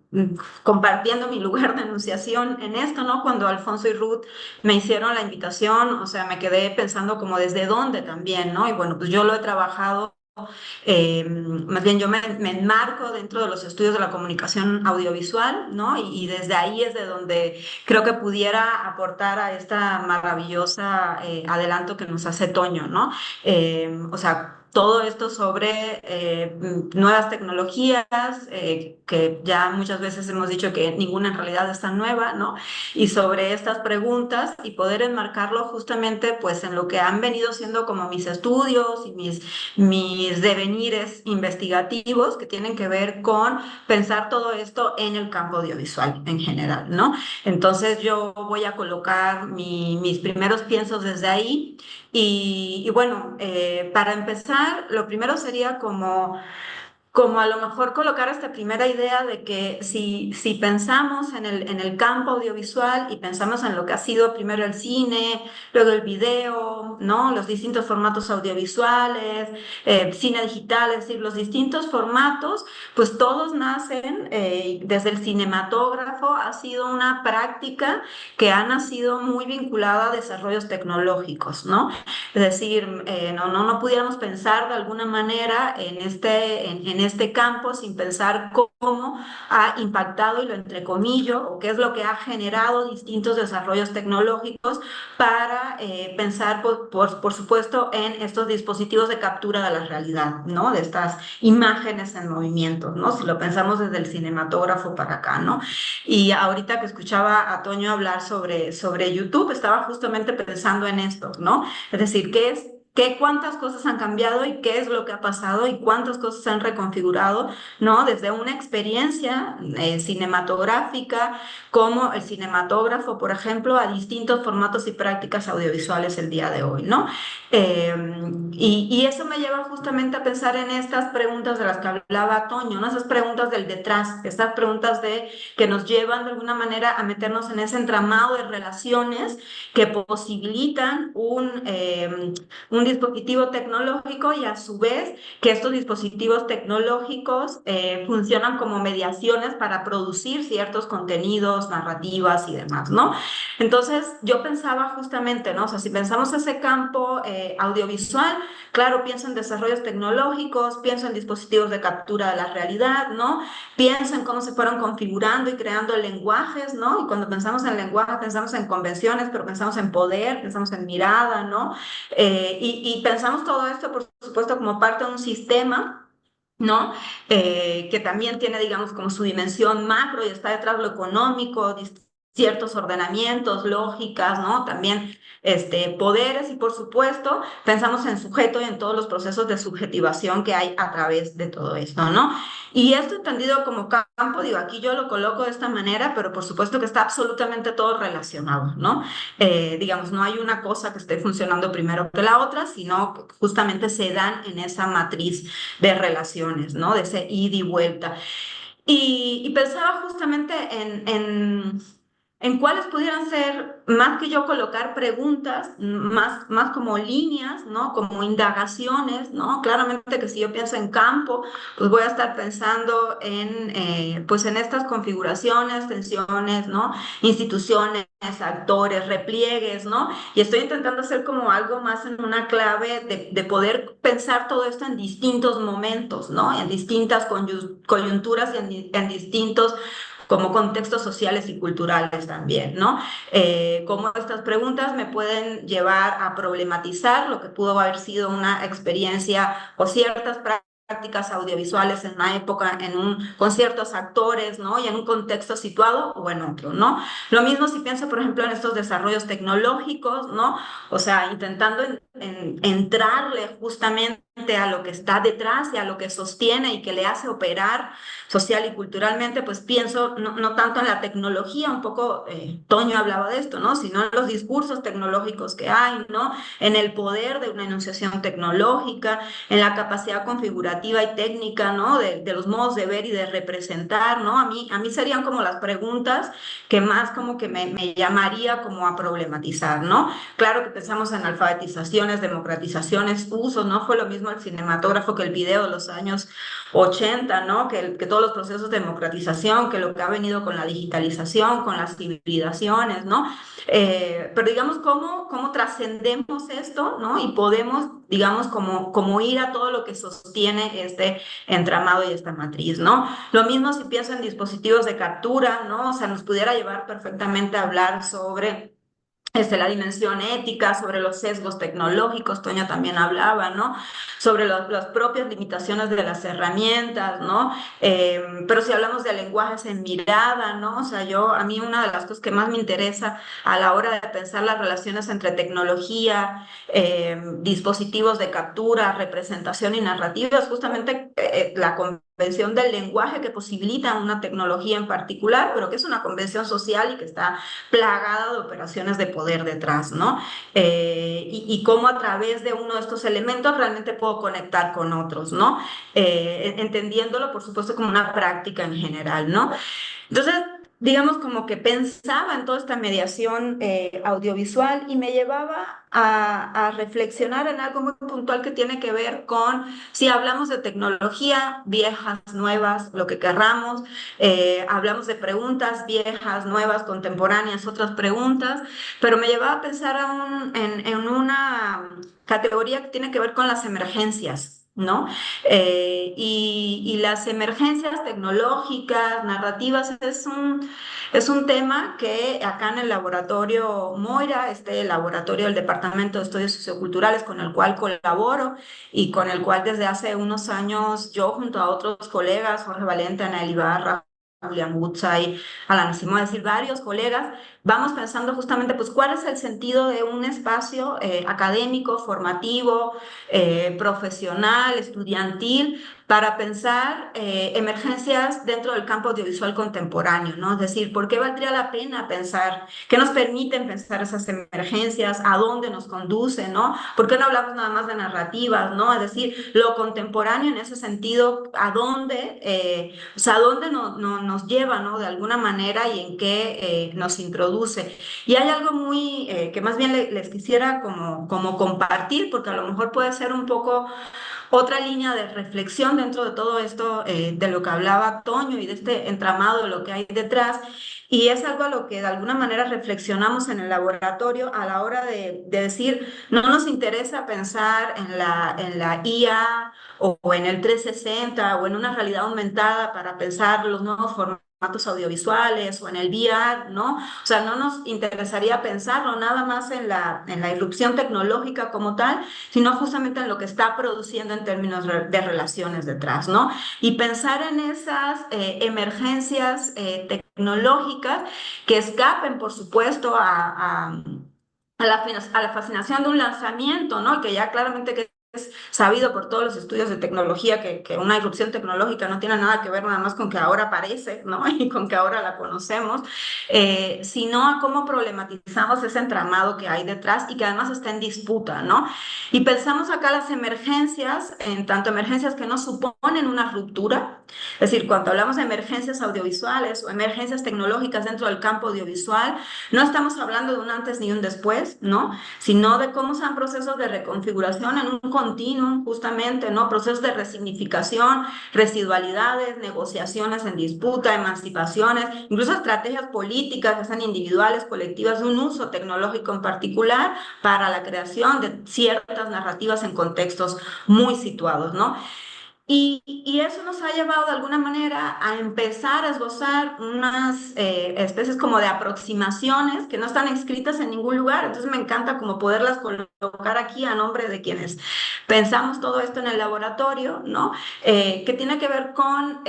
Speaker 3: compartiendo mi lugar de enunciación en esto, ¿no? Cuando Alfonso y Ruth me hicieron la invitación, o sea, me quedé pensando como desde dónde también, ¿no? Y bueno, pues yo lo he trabajado más bien yo me enmarco dentro de los estudios de la comunicación audiovisual, ¿no? Y desde ahí es de donde creo que pudiera aportar a esta maravillosa adelanto que nos hace Toño, ¿no? O sea, todo esto sobre nuevas tecnologías, que ya muchas veces hemos dicho que ninguna en realidad es tan nueva, ¿no? Y sobre estas preguntas y poder enmarcarlo justamente pues en lo que han venido siendo como mis estudios y mis devenires investigativos que tienen que ver con pensar todo esto en el campo audiovisual en general, ¿no? Entonces yo voy a colocar mis primeros piensos desde ahí y bueno, para empezar, lo primero sería como a lo mejor colocar esta primera idea de que si pensamos en el campo audiovisual y pensamos en lo que ha sido primero el cine, luego el video, ¿no? Los distintos formatos audiovisuales, cine digital, es decir, los distintos formatos, pues todos nacen desde el cinematógrafo, ha sido una práctica que ha nacido muy vinculada a desarrollos tecnológicos, ¿no? Es decir, no pudiéramos pensar de alguna manera en este campo sin pensar cómo ha impactado, y lo entrecomillo, o qué es lo que ha generado distintos desarrollos tecnológicos para pensar, por supuesto, en estos dispositivos de captura de la realidad, ¿no? De estas imágenes en movimiento, ¿no? Si lo pensamos desde el cinematógrafo para acá, ¿no? Y ahorita que escuchaba a Toño hablar sobre YouTube, estaba justamente pensando en esto, ¿no? Es decir, cuántas cosas han cambiado y qué es lo que ha pasado y cuántas cosas se han reconfigurado, ¿no? Desde una experiencia cinematográfica, como el cinematógrafo, por ejemplo, a distintos formatos y prácticas audiovisuales el día de hoy, ¿no? Eh, y eso me lleva justamente a pensar en estas preguntas de las que hablaba Toño, ¿no? Esas preguntas del detrás, estas preguntas que nos llevan de alguna manera a meternos en ese entramado de relaciones que posibilitan un dispositivo tecnológico, y a su vez que estos dispositivos tecnológicos funcionan como mediaciones para producir ciertos contenidos, narrativas y demás, ¿no? Entonces yo pensaba justamente, ¿no? O sea, si pensamos ese campo audiovisual, claro, pienso en desarrollos tecnológicos, pienso en dispositivos de captura de la realidad, ¿no? Pienso en cómo se fueron configurando y creando lenguajes, ¿no? Y cuando pensamos en lenguaje pensamos en convenciones, pero pensamos en poder, pensamos en mirada, ¿no? Y pensamos todo esto, por supuesto, como parte de un sistema, ¿no? Que también tiene, digamos, como su dimensión macro y está detrás lo económico, ciertos ordenamientos, lógicas, ¿no? También poderes, y por supuesto pensamos en sujeto y en todos los procesos de subjetivación que hay a través de todo esto, ¿no? Y esto entendido como campo, digo, aquí yo lo coloco de esta manera, pero por supuesto que está absolutamente todo relacionado, ¿no? Digamos, no hay una cosa que esté funcionando primero que la otra, sino que justamente se dan en esa matriz de relaciones, ¿no? De ese ida y vuelta. Y pensaba justamente en cuáles pudieran ser, más que yo colocar preguntas, más como líneas, ¿no? Como indagaciones, ¿no? Claramente que si yo pienso en campo, pues voy a estar pensando pues en estas configuraciones, tensiones, ¿no? Instituciones, actores, repliegues, ¿no? Y estoy intentando hacer como algo más en una clave de poder pensar todo esto en distintos momentos, ¿no? En distintas coyunturas y en distintos como contextos sociales y culturales también, ¿no? Cómo estas preguntas me pueden llevar a problematizar lo que pudo haber sido una experiencia o ciertas prácticas audiovisuales en una época, con ciertos actores, ¿no? Y en un contexto situado o en otro, ¿no? Lo mismo si pienso, por ejemplo, en estos desarrollos tecnológicos, ¿no? O sea, intentando entrarle justamente a lo que está detrás y a lo que sostiene y que le hace operar social y culturalmente, pues pienso no tanto en la tecnología, un poco Toño hablaba de esto, ¿no? Sino en los discursos tecnológicos que hay, ¿no? En el poder de una enunciación tecnológica, en la capacidad configurativa y técnica, ¿no? De los modos de ver y de representar, ¿no? A mí serían como las preguntas que más como que me llamaría como a problematizar, ¿no? Claro que pensamos en alfabetizaciones, democratizaciones, usos, ¿no? Fue lo mismo el cinematógrafo que el video de los años 80, ¿no? Que todos los procesos de democratización, que lo que ha venido con la digitalización, con las hibridaciones, ¿no? Pero digamos, ¿cómo trascendemos esto, ¿no? Y podemos, digamos, como ir a todo lo que sostiene este entramado y esta matriz, ¿no? Lo mismo si pienso en dispositivos de captura, ¿no? O sea, nos pudiera llevar perfectamente a hablar sobre la dimensión ética, sobre los sesgos tecnológicos, Toña también hablaba, ¿no? Sobre las propias limitaciones de las herramientas, ¿no? Pero si hablamos de lenguajes en mirada, ¿no? O sea, a mí una de las cosas que más me interesa a la hora de pensar las relaciones entre tecnología, dispositivos de captura, representación y narrativa es justamente la convención del lenguaje que posibilita una tecnología en particular, pero que es una convención social y que está plagada de operaciones de poder detrás, ¿no? Y cómo a través de uno de estos elementos realmente puedo conectar con otros, ¿no? Entendiéndolo, por supuesto, como una práctica en general, ¿no? Entonces, digamos como que pensaba en toda esta mediación audiovisual y me llevaba a reflexionar en algo muy puntual que tiene que ver con, si hablamos de tecnología, viejas, nuevas, lo que querramos, hablamos de preguntas viejas, nuevas, contemporáneas, otras preguntas, pero me llevaba a pensar en una categoría que tiene que ver con las emergencias. ¿No? Y las emergencias tecnológicas, narrativas, es un tema que acá en el laboratorio Moira, este laboratorio del Departamento de Estudios Socioculturales con el cual colaboro y con el cual desde hace unos años yo junto a otros colegas, Jorge Valente, Ana Ibarra, Julián Gutzai, Alan Simón, es decir, varios colegas, vamos pensando justamente pues cuál es el sentido de un espacio académico, formativo, profesional, estudiantil, para pensar emergencias dentro del campo audiovisual contemporáneo, ¿no? Es decir, ¿por qué valdría la pena pensar? ¿Qué nos permiten pensar esas emergencias? ¿A dónde nos conducen, no? ¿Por qué no hablamos nada más de narrativas, no? Es decir, lo contemporáneo en ese sentido, ¿a dónde, o sea, a dónde nos lleva, ¿no? De alguna manera y en qué nos introduce. Y hay algo muy, que más bien les quisiera como compartir, porque a lo mejor puede ser un poco otra línea de reflexión dentro de todo esto, de lo que hablaba Toño y de este entramado de lo que hay detrás, y es algo a lo que de alguna manera reflexionamos en el laboratorio a la hora de decir, no nos interesa pensar en la IA o en el 360 o en una realidad aumentada para pensar los nuevos formatos audiovisuales o en el VR, ¿no? O sea, no nos interesaría pensarlo nada más en la irrupción tecnológica como tal, sino justamente en lo que está produciendo en términos de relaciones detrás, ¿no? Y pensar en esas emergencias tecnológicas que escapen, por supuesto, a la fascinación de un lanzamiento, ¿no? Que ya claramente que es sabido por todos los estudios de tecnología que una irrupción tecnológica no tiene nada que ver nada más con que ahora aparece, ¿no? Y con que ahora la conocemos, sino a cómo problematizamos ese entramado que hay detrás y que además está en disputa, ¿no? Y pensamos acá las emergencias, en tanto emergencias que no suponen una ruptura, es decir, cuando hablamos de emergencias audiovisuales o emergencias tecnológicas dentro del campo audiovisual, no estamos hablando de un antes ni un después, ¿no? Sino de cómo son procesos de reconfiguración en un continuum, justamente, ¿no? Procesos de resignificación, residualidades, negociaciones en disputa, emancipaciones, incluso estrategias políticas, ya sean individuales, colectivas, de un uso tecnológico en particular para la creación de ciertas narrativas en contextos muy situados, ¿no? Y eso nos ha llevado de alguna manera a empezar a esbozar unas especies como de aproximaciones que no están escritas en ningún lugar. Entonces me encanta como poderlas colocar aquí a nombre de quienes pensamos todo esto en el laboratorio, ¿no? Que tiene que ver con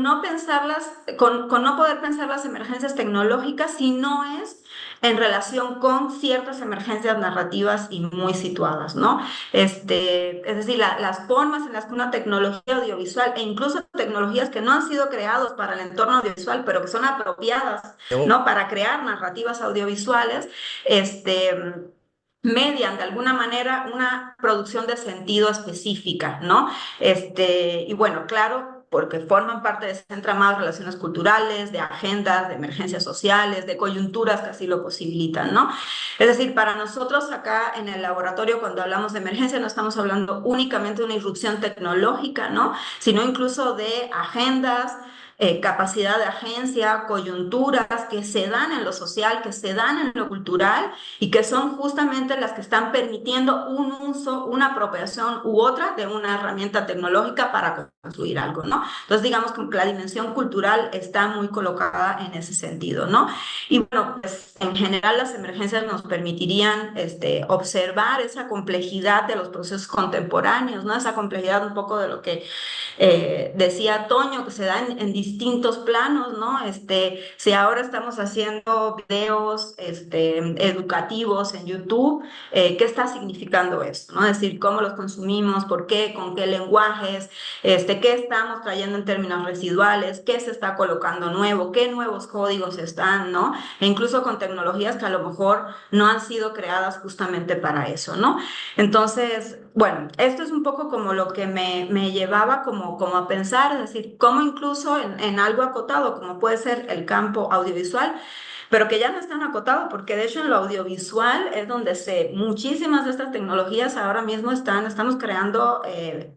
Speaker 3: no pensarlas, con no poder pensar las emergencias tecnológicas si no es en relación con ciertas emergencias narrativas y muy situadas, ¿no? Es decir, las formas en las que una tecnología audiovisual e incluso tecnologías que no han sido creadas para el entorno audiovisual, pero que son apropiadas, ¿no? Para crear narrativas audiovisuales, median de alguna manera una producción de sentido específica, ¿no? Y bueno, claro, porque forman parte de ese entramado de relaciones culturales, de agendas, de emergencias sociales, de coyunturas que así lo posibilitan, ¿no? Es decir, para nosotros acá en el laboratorio, cuando hablamos de emergencia, no estamos hablando únicamente de una irrupción tecnológica, ¿no? Sino incluso de agendas, capacidad de agencia, coyunturas que se dan en lo social, que se dan en lo cultural y que son justamente las que están permitiendo un uso, una apropiación u otra de una herramienta tecnológica para construir algo, ¿no? Entonces, digamos que la dimensión cultural está muy colocada en ese sentido, ¿no? Y bueno, pues en general las emergencias nos permitirían observar esa complejidad de los procesos contemporáneos, ¿no? Esa complejidad un poco de lo que decía Toño, que se da en distintos planos, ¿no? Si ahora estamos haciendo videos educativos en YouTube, ¿qué está significando esto? ¿No? Es decir, cómo los consumimos, por qué, con qué lenguajes, qué estamos trayendo en términos residuales, qué se está colocando nuevo, qué nuevos códigos están, ¿no? E incluso con tecnologías que a lo mejor no han sido creadas justamente para eso, ¿no? Entonces, bueno, esto es un poco como lo que me llevaba como a pensar, es decir, cómo incluso en algo acotado, como puede ser el campo audiovisual, pero que ya no están acotados, porque de hecho en lo audiovisual es donde muchísimas de estas tecnologías ahora mismo estamos creando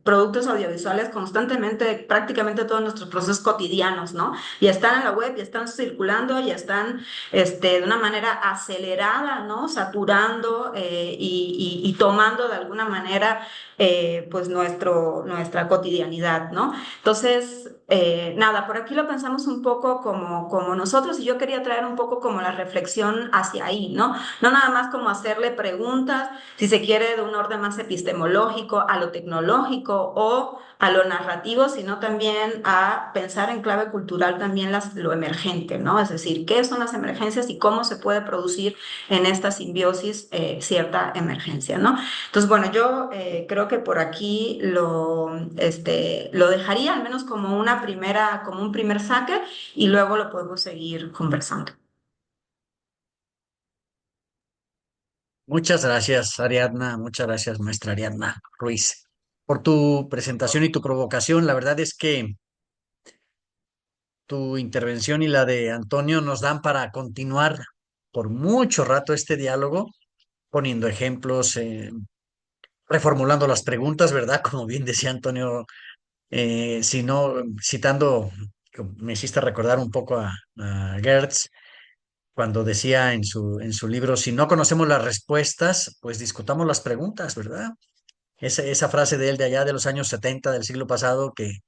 Speaker 3: productos audiovisuales constantemente, prácticamente todos nuestros procesos cotidianos, ¿no? Y están en la web, y están circulando, y están de una manera acelerada, ¿no? Saturando y tomando de alguna manera pues nuestra cotidianidad, ¿no? Entonces, nada, por aquí lo pensamos un poco como nosotros y yo quería traer un poco como la reflexión hacia ahí, ¿no? No nada más como hacerle preguntas, si se quiere, de un orden más epistemológico a lo tecnológico o a lo narrativo, sino también a pensar en clave cultural también lo emergente, ¿no? Es decir, ¿qué son las emergencias y cómo se puede producir en esta simbiosis cierta emergencia, ¿no? Entonces, bueno, yo creo que por aquí lo dejaría al menos como un primer saque y luego lo podemos seguir conversando.
Speaker 1: Muchas gracias, Ariadna. Muchas gracias, maestra Ariadna Ruiz, por tu presentación y tu provocación. La verdad es que tu intervención y la de Antonio nos dan para continuar por mucho rato este diálogo, poniendo ejemplos, reformulando las preguntas, ¿verdad? Como bien decía Antonio, si no, citando, me hiciste recordar un poco a Gertz, cuando decía en su libro, si no conocemos las respuestas, pues discutamos las preguntas, ¿verdad? Esa frase de él de allá de los años 70 del siglo pasado que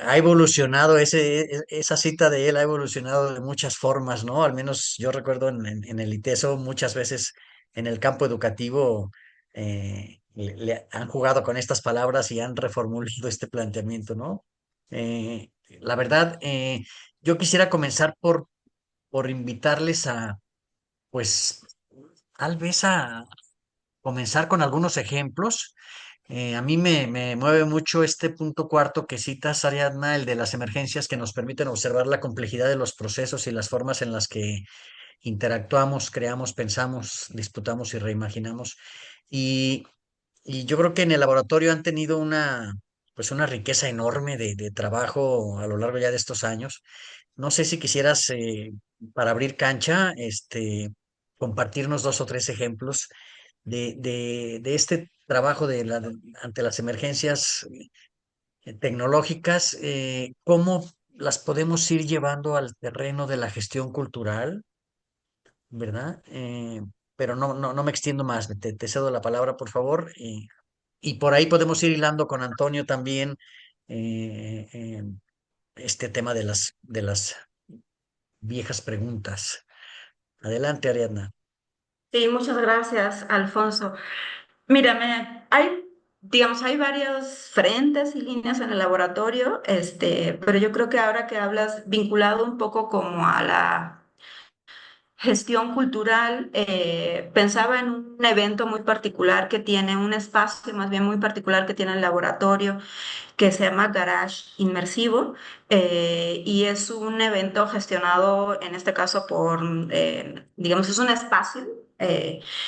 Speaker 1: ha evolucionado, esa cita de él ha evolucionado de muchas formas, ¿no? Al menos yo recuerdo en el ITESO muchas veces en el campo educativo le han jugado con estas palabras y han reformulado este planteamiento, ¿no? La verdad, yo quisiera comenzar por invitarles a, pues, tal vez a comenzar con algunos ejemplos. A mí me mueve mucho este punto cuarto que citas, Ariadna, el de las emergencias que nos permiten observar la complejidad de los procesos y las formas en las que interactuamos, creamos, pensamos, disputamos y reimaginamos. Y, y yo creo que en el laboratorio han tenido pues una riqueza enorme de trabajo a lo largo ya de estos años. No sé si quisieras, para abrir cancha, compartirnos dos o tres ejemplos de este trabajo ante las emergencias tecnológicas, cómo las podemos ir llevando al terreno de la gestión cultural, ¿verdad? Pero no me extiendo más, te cedo la palabra, por favor. Y por ahí podemos ir hilando con Antonio también este tema de las viejas preguntas. Adelante, Ariadna.
Speaker 3: Sí, muchas gracias, Alfonso. Mírame, digamos, hay varios frentes y líneas en el laboratorio, pero yo creo que ahora que hablas vinculado un poco como a la gestión cultural, pensaba en un evento muy particular que tiene un espacio más bien muy particular que tiene el laboratorio que se llama Garage Inmersivo y es un evento gestionado en este caso digamos, es un espacio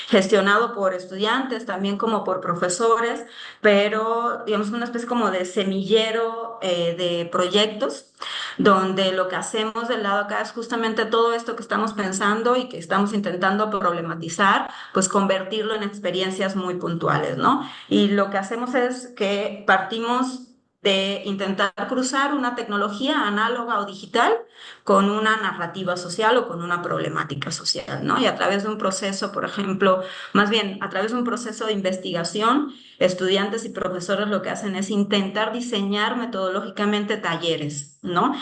Speaker 3: gestionado por estudiantes, también como por profesores, pero digamos una especie como de semillero de proyectos donde lo que hacemos del lado acá es justamente todo esto que estamos pensando y que estamos intentando problematizar, pues convertirlo en experiencias muy puntuales, ¿no? Y lo que hacemos es que partimos de intentar cruzar una tecnología análoga o digital con una narrativa social o con una problemática social, ¿no? Y a través de un proceso, por ejemplo, más bien a través de un proceso de investigación, estudiantes y profesores lo que hacen es intentar diseñar metodológicamente talleres, ¿no?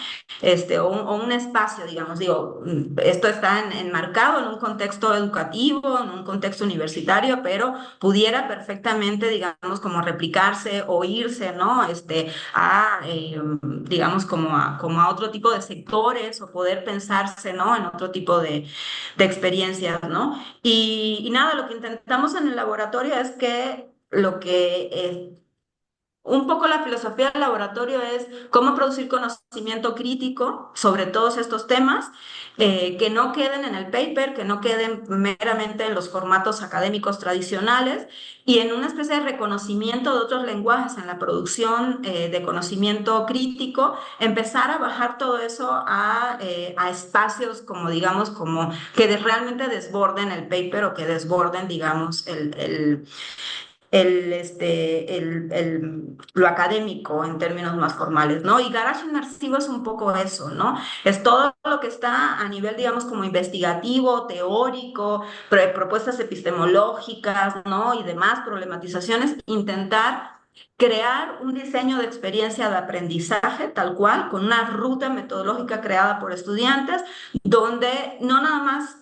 Speaker 3: O un espacio, digamos, digo, esto está enmarcado en un contexto educativo, en un contexto universitario, pero pudiera perfectamente, digamos, como replicarse o irse, ¿no? Digamos, como a otro tipo de sectores o poder pensarse, ¿no? En otro tipo de experiencias, ¿no? Y nada, lo que intentamos en el laboratorio es que un poco la filosofía del laboratorio es cómo producir conocimiento crítico sobre todos estos temas, que no queden en el paper, que no queden meramente en los formatos académicos tradicionales y en una especie de reconocimiento de otros lenguajes en la producción de conocimiento crítico, empezar a bajar todo eso a espacios como, digamos, como que realmente desborden el paper o que desborden, digamos, lo académico en términos más formales, ¿no? Y Garage Inmersivo es un poco eso, ¿no? Es todo lo que está a nivel, digamos, como investigativo, teórico, propuestas epistemológicas, ¿no? Y demás problematizaciones, intentar crear un diseño de experiencia de aprendizaje tal cual, con una ruta metodológica creada por estudiantes, donde no nada más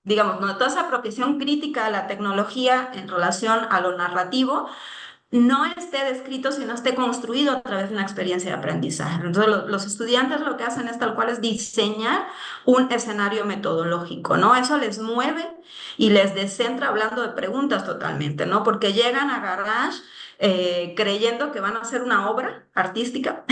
Speaker 3: digamos, ¿no? Toda esa apropiación crítica de la tecnología en relación a lo narrativo no esté descrito, sino esté construido a través de una experiencia de aprendizaje. Entonces, los estudiantes lo que hacen es tal cual es diseñar un escenario metodológico, ¿no? Eso les mueve y les descentra hablando de preguntas totalmente, ¿no? Porque llegan a Garage creyendo que van a hacer una obra artística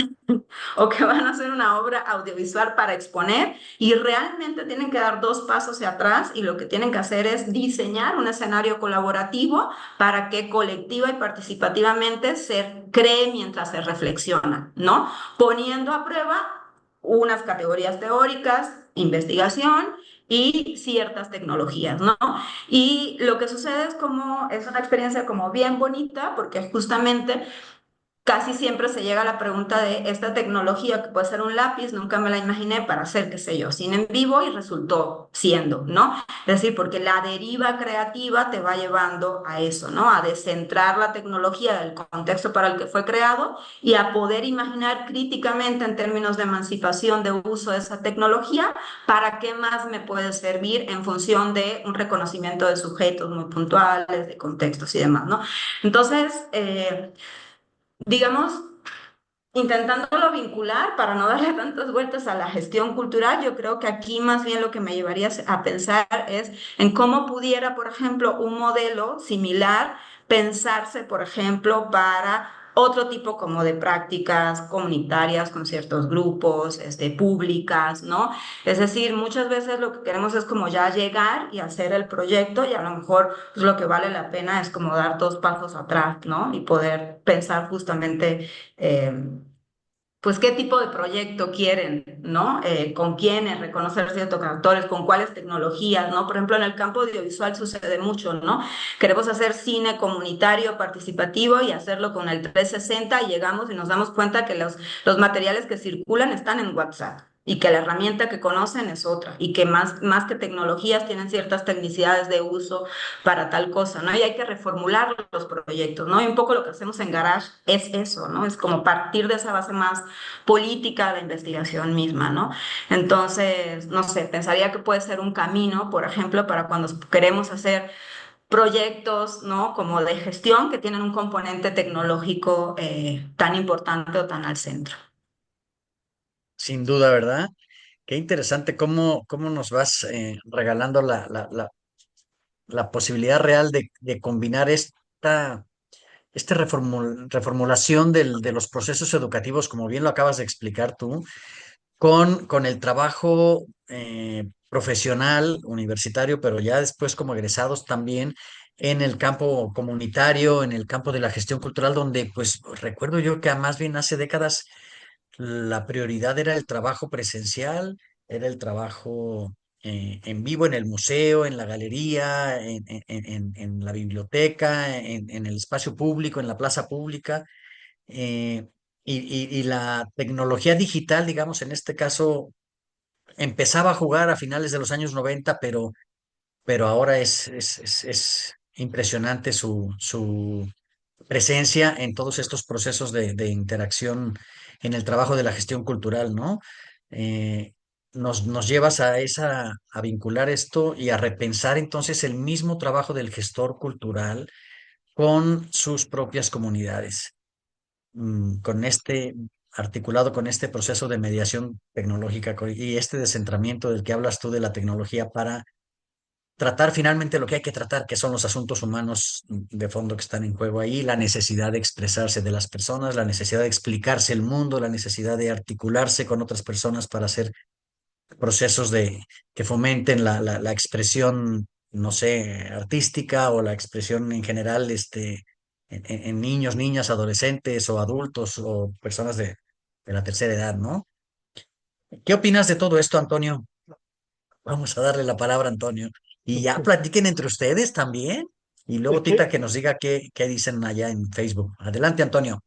Speaker 3: o que van a hacer una obra audiovisual para exponer y realmente tienen que dar dos pasos hacia atrás y lo que tienen que hacer es diseñar un escenario colaborativo para que colectiva y participativamente se cree mientras se reflexiona, ¿no? Poniendo a prueba unas categorías teóricas, investigación y ciertas tecnologías, ¿no? Y lo que sucede es como, es una experiencia como bien bonita porque justamente casi siempre se llega a la pregunta de esta tecnología que puede ser un lápiz, nunca me la imaginé para hacer, qué sé yo, cine en vivo y resultó siendo, ¿no? Es decir, porque la deriva creativa te va llevando a eso, ¿no? A descentrar la tecnología del contexto para el que fue creado y a poder imaginar críticamente en términos de emancipación de uso de esa tecnología, para qué más me puede servir en función de un reconocimiento de sujetos muy puntuales, de contextos y demás, ¿no? Entonces, digamos, intentándolo vincular para no darle tantas vueltas a la gestión cultural, yo creo que aquí más bien lo que me llevaría a pensar es en cómo pudiera, por ejemplo, un modelo similar pensarse, por ejemplo, para otro tipo como de prácticas comunitarias con ciertos grupos, públicas, ¿no? Es decir, muchas veces lo que queremos es como ya llegar y hacer el proyecto y a lo mejor pues, lo que vale la pena es como dar dos pasos atrás, ¿no? Y poder pensar justamente eh, pues qué tipo de proyecto quieren, ¿no? Con quiénes, reconocer ciertos actores, con cuáles tecnologías, ¿no? Por ejemplo, en el campo audiovisual sucede mucho, ¿no? Queremos hacer cine comunitario, participativo y hacerlo con el 360 y llegamos y nos damos cuenta que los materiales que circulan están en WhatsApp y que la herramienta que conocen es otra y que más que tecnologías tienen ciertas tecnicidades de uso para tal cosa, ¿no? Y hay que reformular los proyectos, ¿no? Y un poco lo que hacemos en Garage es eso, ¿no? Es como partir de esa base más política de la investigación misma, ¿no? Entonces, no sé, pensaría que puede ser un camino, por ejemplo, para cuando queremos hacer proyectos, ¿no? Como de gestión que tienen un componente tecnológico tan importante o tan al centro.
Speaker 1: Sin duda, ¿verdad? Qué interesante cómo nos vas regalando la posibilidad real de combinar reformulación de los procesos educativos, como bien lo acabas de explicar tú, con el trabajo profesional, universitario, pero ya después como egresados también en el campo comunitario, en el campo de la gestión cultural, donde pues recuerdo yo que más bien hace décadas la prioridad era el trabajo presencial, era el trabajo en vivo en el museo, en la galería, en la biblioteca, en el espacio público, en la plaza pública. y la tecnología digital, digamos, en este caso, empezaba a jugar a finales de los años 90, pero ahora es impresionante su presencia en todos estos procesos de interacción en el trabajo de la gestión cultural, ¿no? Eh, nos llevas a vincular esto y a repensar entonces el mismo trabajo del gestor cultural con sus propias comunidades, con articulado con este proceso de mediación tecnológica y este descentramiento del que hablas tú de la tecnología para tratar finalmente lo que hay que tratar, que son los asuntos humanos de fondo que están en juego ahí, la necesidad de expresarse de las personas, la necesidad de explicarse el mundo, la necesidad de articularse con otras personas para hacer procesos que fomenten la expresión, no sé, artística o la expresión en general, en niños, niñas, adolescentes o adultos o personas de la tercera edad, ¿no? ¿Qué opinas de todo esto, Antonio? Vamos a darle la palabra a Antonio. Y ya platiquen entre ustedes también. Y luego
Speaker 2: Es que
Speaker 1: Tita que nos diga qué dicen allá en Facebook. Adelante, Antonio.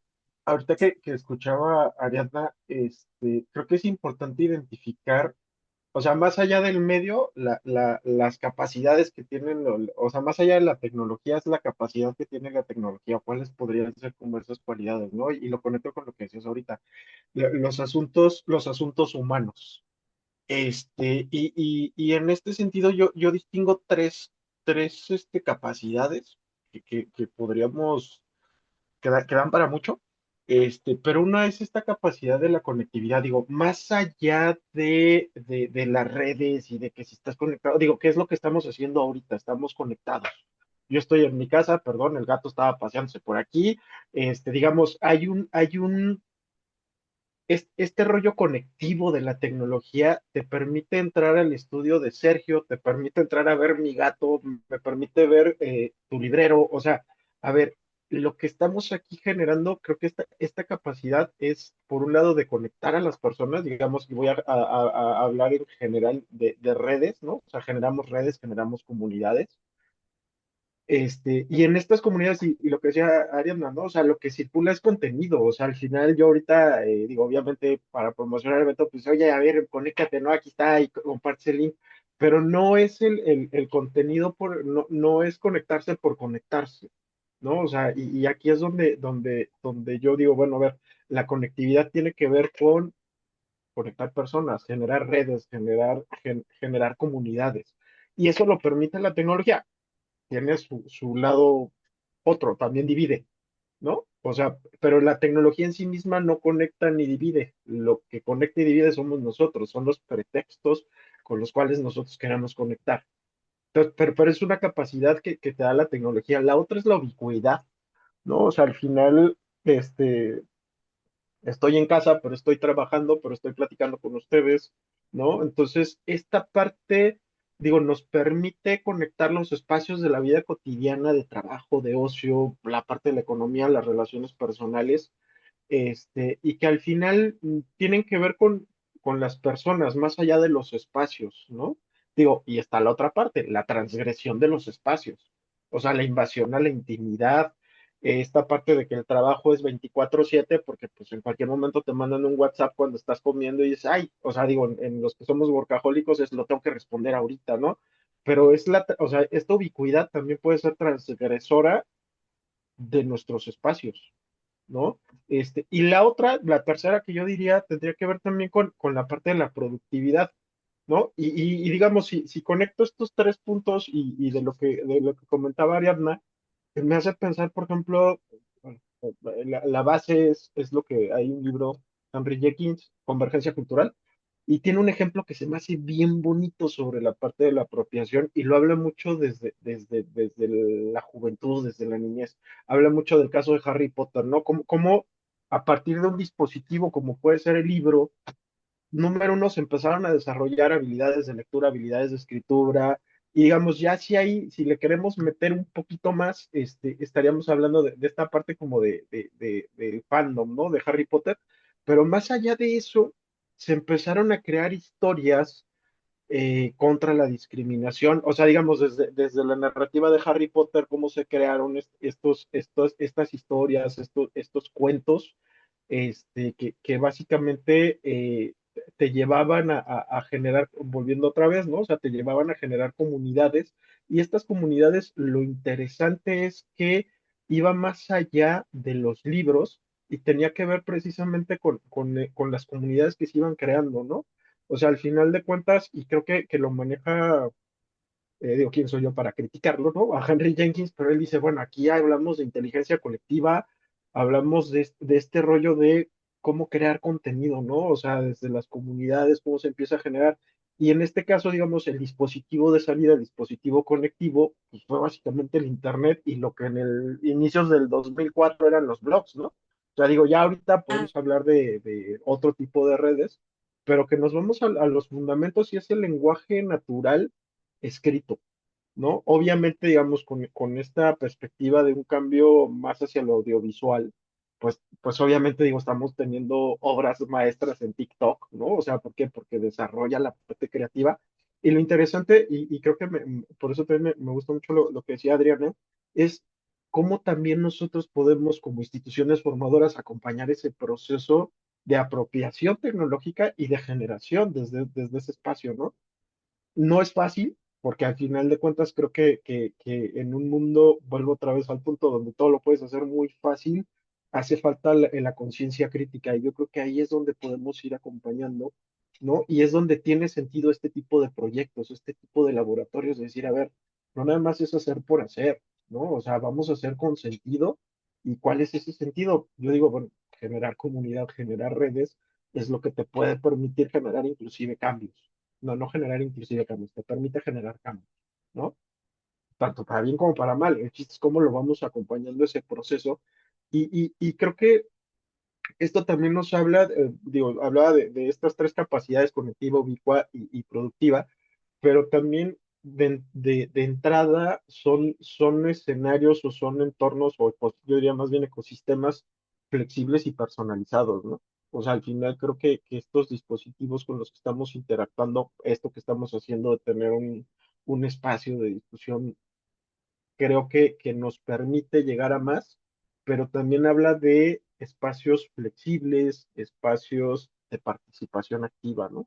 Speaker 2: ahorita que escuchaba a Ariadna, creo que es importante identificar, o sea, más allá del medio, las capacidades que tienen, o sea, más allá de la tecnología, es la capacidad que tiene la tecnología, cuáles podrían ser como esas cualidades, ¿no? Y lo conecto con lo que decías ahorita, los asuntos humanos. Y en este sentido yo distingo tres capacidades que podríamos, que dan para mucho, pero una es esta capacidad de la conectividad, digo, más allá de las redes y de que si estás conectado, digo, ¿qué es lo que estamos haciendo ahorita? Estamos conectados. Yo estoy en mi casa, perdón, el gato estaba paseándose por aquí, digamos, este rollo conectivo de la tecnología te permite entrar al estudio de Sergio, te permite entrar a ver mi gato, me permite ver tu librero, o sea, a ver, lo que estamos aquí generando, creo que esta capacidad es, por un lado, de conectar a las personas, digamos, y voy a hablar en general de redes, ¿no? O sea, generamos redes, generamos comunidades. Y en estas comunidades, y lo que decía Ariadna, ¿no? O sea, lo que circula es contenido, o sea, al final yo ahorita, digo, obviamente para promocionar el evento, pues, oye, a ver, conéctate, ¿no? Aquí está, y comparte el link, pero no es el contenido no es conectarse por conectarse, ¿no? O sea, y aquí es donde yo digo, bueno, a ver, la conectividad tiene que ver con conectar personas, generar redes, generar comunidades, y eso lo permite la tecnología, tiene su lado otro, también divide, ¿no? O sea, pero la tecnología en sí misma no conecta ni divide. Lo que conecta y divide somos nosotros, son los pretextos con los cuales nosotros queremos conectar. Entonces, pero es una capacidad que te da la tecnología. La otra es la ubicuidad, ¿no? O sea, al final, estoy en casa, pero estoy trabajando, pero estoy platicando con ustedes, ¿no? Entonces, esta parte, digo, nos permite conectar los espacios de la vida cotidiana, de trabajo, de ocio, la parte de la economía, las relaciones personales, y que al final tienen que ver con las personas, más allá de los espacios, ¿no? Digo, y está la otra parte, la transgresión de los espacios, o sea, la invasión a la intimidad, esta parte de que el trabajo es 24/7, porque pues en cualquier momento te mandan un WhatsApp cuando estás comiendo y dices, ay, o sea, digo, en los que somos workahólicos es lo tengo que responder ahorita, ¿no? Pero o sea, esta ubicuidad también puede ser transgresora de nuestros espacios, ¿no? Y la otra, la tercera que yo diría, tendría que ver también con la parte de la productividad, ¿no? Y digamos, si conecto estos tres puntos y de lo que comentaba Ariadna, me hace pensar, por ejemplo, bueno, la base es lo que hay un libro, Henry Jenkins, Convergencia Cultural, y tiene un ejemplo que se me hace bien bonito sobre la parte de la apropiación y lo habla mucho desde la juventud, desde la niñez. Habla mucho del caso de Harry Potter, ¿no? Como a partir de un dispositivo como puede ser el libro, número uno, se empezaron a desarrollar habilidades de lectura, habilidades de escritura, y digamos, ya si le queremos meter un poquito más, estaríamos hablando de esta parte como del fandom, ¿no? De Harry Potter, pero más allá de eso, se empezaron a crear historias contra la discriminación, o sea, digamos, desde la narrativa de Harry Potter, cómo se crearon estas historias, estos cuentos, que básicamente te llevaban a generar, volviendo otra vez, ¿no? O sea, te llevaban a generar comunidades y estas comunidades, lo interesante es que iba más allá de los libros y tenía que ver precisamente con las comunidades que se iban creando, ¿no? O sea, al final de cuentas, y creo que lo maneja digo, ¿quién soy yo para criticarlo, no? A Henry Jenkins, pero él dice, bueno, aquí hablamos de inteligencia colectiva, hablamos de este rollo de cómo crear contenido, ¿no? O sea, desde las comunidades, cómo se empieza a generar. Y en este caso, digamos, el dispositivo de salida, el dispositivo conectivo, pues fue básicamente el Internet y lo que en el inicios del 2004 eran los blogs, ¿no? O sea, digo, ya ahorita podemos hablar de otro tipo de redes, pero que nos vamos a los fundamentos y es el lenguaje natural escrito, ¿no? Obviamente, digamos, con esta perspectiva de un cambio más hacia lo audiovisual, pues obviamente, digo, estamos teniendo obras maestras en TikTok, ¿no? O sea, ¿por qué? Porque desarrolla la parte creativa. Y lo interesante, y creo que por eso también me gusta mucho lo que decía Adriana, es cómo también nosotros podemos, como instituciones formadoras, acompañar ese proceso de apropiación tecnológica y de generación desde ese espacio, ¿no? No es fácil, porque al final de cuentas creo que en un mundo, vuelvo otra vez al punto donde todo lo puedes hacer muy fácil, hace falta la conciencia crítica y yo creo que ahí es donde podemos ir acompañando, ¿no? Y es donde tiene sentido este tipo de proyectos, este tipo de laboratorios, de decir, a ver, no nada más es hacer por hacer, ¿no? O sea, vamos a hacer con sentido. ¿Y cuál es ese sentido? Yo digo, bueno, generar comunidad, generar redes, es lo que te puede permitir generar inclusive cambios. No generar inclusive cambios, te permite generar cambios, ¿no? Tanto para bien como para mal. El chiste es cómo lo vamos acompañando ese proceso. Y creo que esto también nos habla, digo, hablaba de estas tres capacidades, cognitiva, ubicua y productiva, pero también de entrada son escenarios o son entornos, o pues, yo diría más bien ecosistemas flexibles y personalizados, ¿no? O sea, al final creo que estos dispositivos con los que estamos interactuando, esto que estamos haciendo de tener un espacio de discusión, creo que nos permite llegar a más, pero también habla de espacios flexibles, espacios de participación activa, ¿no?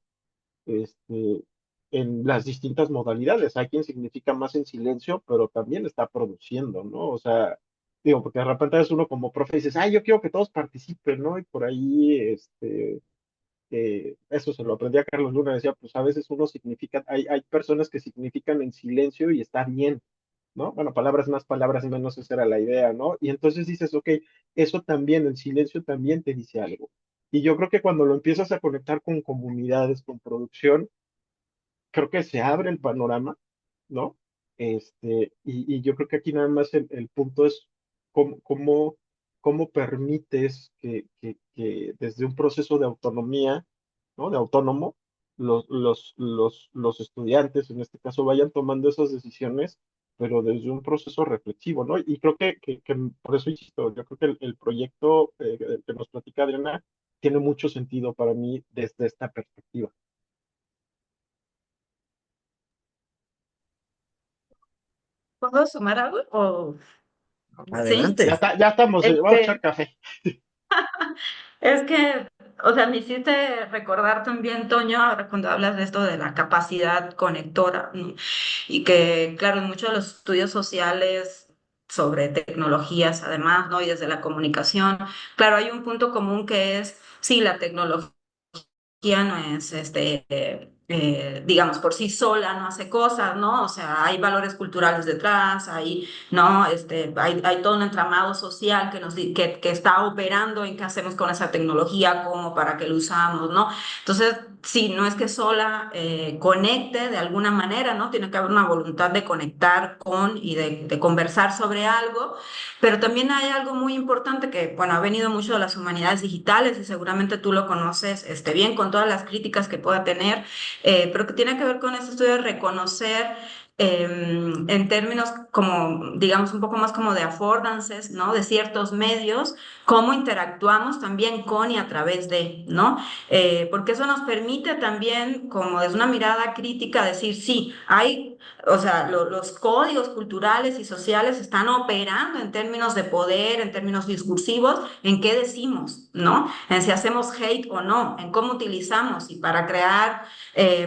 Speaker 2: este, en las distintas modalidades. Hay quien significa más en silencio, pero también está produciendo, ¿no? O sea, digo, porque de repente es uno como profe y dices, ay, yo quiero que todos participen, ¿no? Y por ahí, eso se lo aprendí a Carlos Luna, decía, pues a veces uno significa, hay personas que significan en silencio y está bien, ¿no? Bueno, palabras más, palabras menos, esa era la idea, ¿no? Y entonces dices, ok, eso también, el silencio también te dice algo. Y yo creo que cuando lo empiezas a conectar con comunidades, con producción, creo que se abre el panorama, ¿no? Y yo creo que aquí nada más el punto es cómo permites que desde un proceso de autonomía, ¿no? De autónomo, los estudiantes, en este caso, vayan tomando esas decisiones, pero desde un proceso reflexivo, ¿no? Y creo que por eso insisto, yo creo que el proyecto que nos platica Adriana tiene mucho sentido para mí desde esta perspectiva.
Speaker 3: ¿Puedo sumar algo? ¿O sí?
Speaker 2: Ya
Speaker 1: Adelante.
Speaker 2: está, ya estamos, vamos a echar
Speaker 3: Este,
Speaker 2: café.
Speaker 3: es que, o sea, me hiciste recordar también, Toño, ahora cuando hablas de esto de la capacidad conectora, ¿no? Y que, claro, en muchos de los estudios sociales sobre tecnologías, además, ¿no? Y desde la comunicación, claro, hay un punto común que es, sí, la tecnología no es, digamos, por sí sola, no hace cosas, ¿no? O sea, hay valores culturales detrás, ¿no? Hay todo un entramado social que está operando en qué hacemos con esa tecnología, cómo, para qué lo usamos, ¿no? Entonces, sí, no es que sola conecte de alguna manera, ¿no? Tiene que haber una voluntad de conectar con y de conversar sobre algo, pero también hay algo muy importante que, bueno, ha venido mucho de las humanidades digitales y seguramente tú lo conoces bien con todas las críticas que pueda tener, pero que tiene que ver con ese estudio de reconocer en términos como, digamos, un poco más como de affordances, ¿no? De ciertos medios, cómo interactuamos también con y a través de, ¿no? Porque eso nos permite también, como desde una mirada crítica, decir, sí, hay, o sea, los códigos culturales y sociales están operando en términos de poder, en términos discursivos, en qué decimos, ¿no? En si hacemos hate o no, en cómo utilizamos y para crear,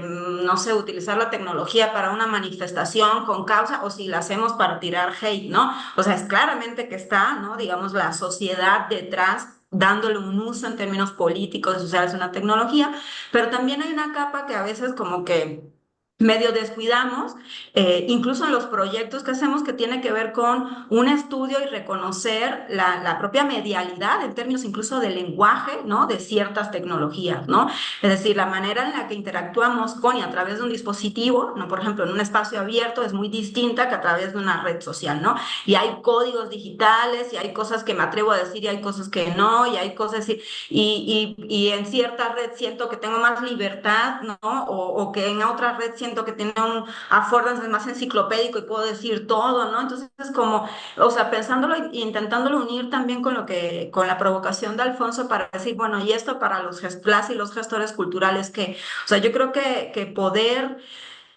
Speaker 3: no sé, utilizar la tecnología para una manifestación con causa o si la hacemos para tirar hate, ¿no? O sea, es claramente que está, ¿no? Digamos, la sociedad detrás dándole un uso en términos políticos y sociales a una tecnología, pero también hay una capa que a veces como que medio descuidamos, incluso en los proyectos que hacemos que tiene que ver con un estudio y reconocer la propia medialidad en términos incluso de lenguaje, ¿no? De ciertas tecnologías, ¿no? Es decir, la manera en la que interactuamos con y a través de un dispositivo, ¿no? Por ejemplo, en un espacio abierto es muy distinta que a través de una red social, ¿no? Y hay códigos digitales y hay cosas que me atrevo a decir y hay cosas que no, y hay cosas y en cierta red siento que tengo más libertad, ¿no? O que en otra red siento que tiene un affordance más enciclopédico y puedo decir todo, ¿no? Entonces es como, o sea, pensándolo e intentándolo unir también con lo que, con la provocación de Alfonso para decir, bueno, y esto para las y los gestores culturales que, o sea, yo creo que poder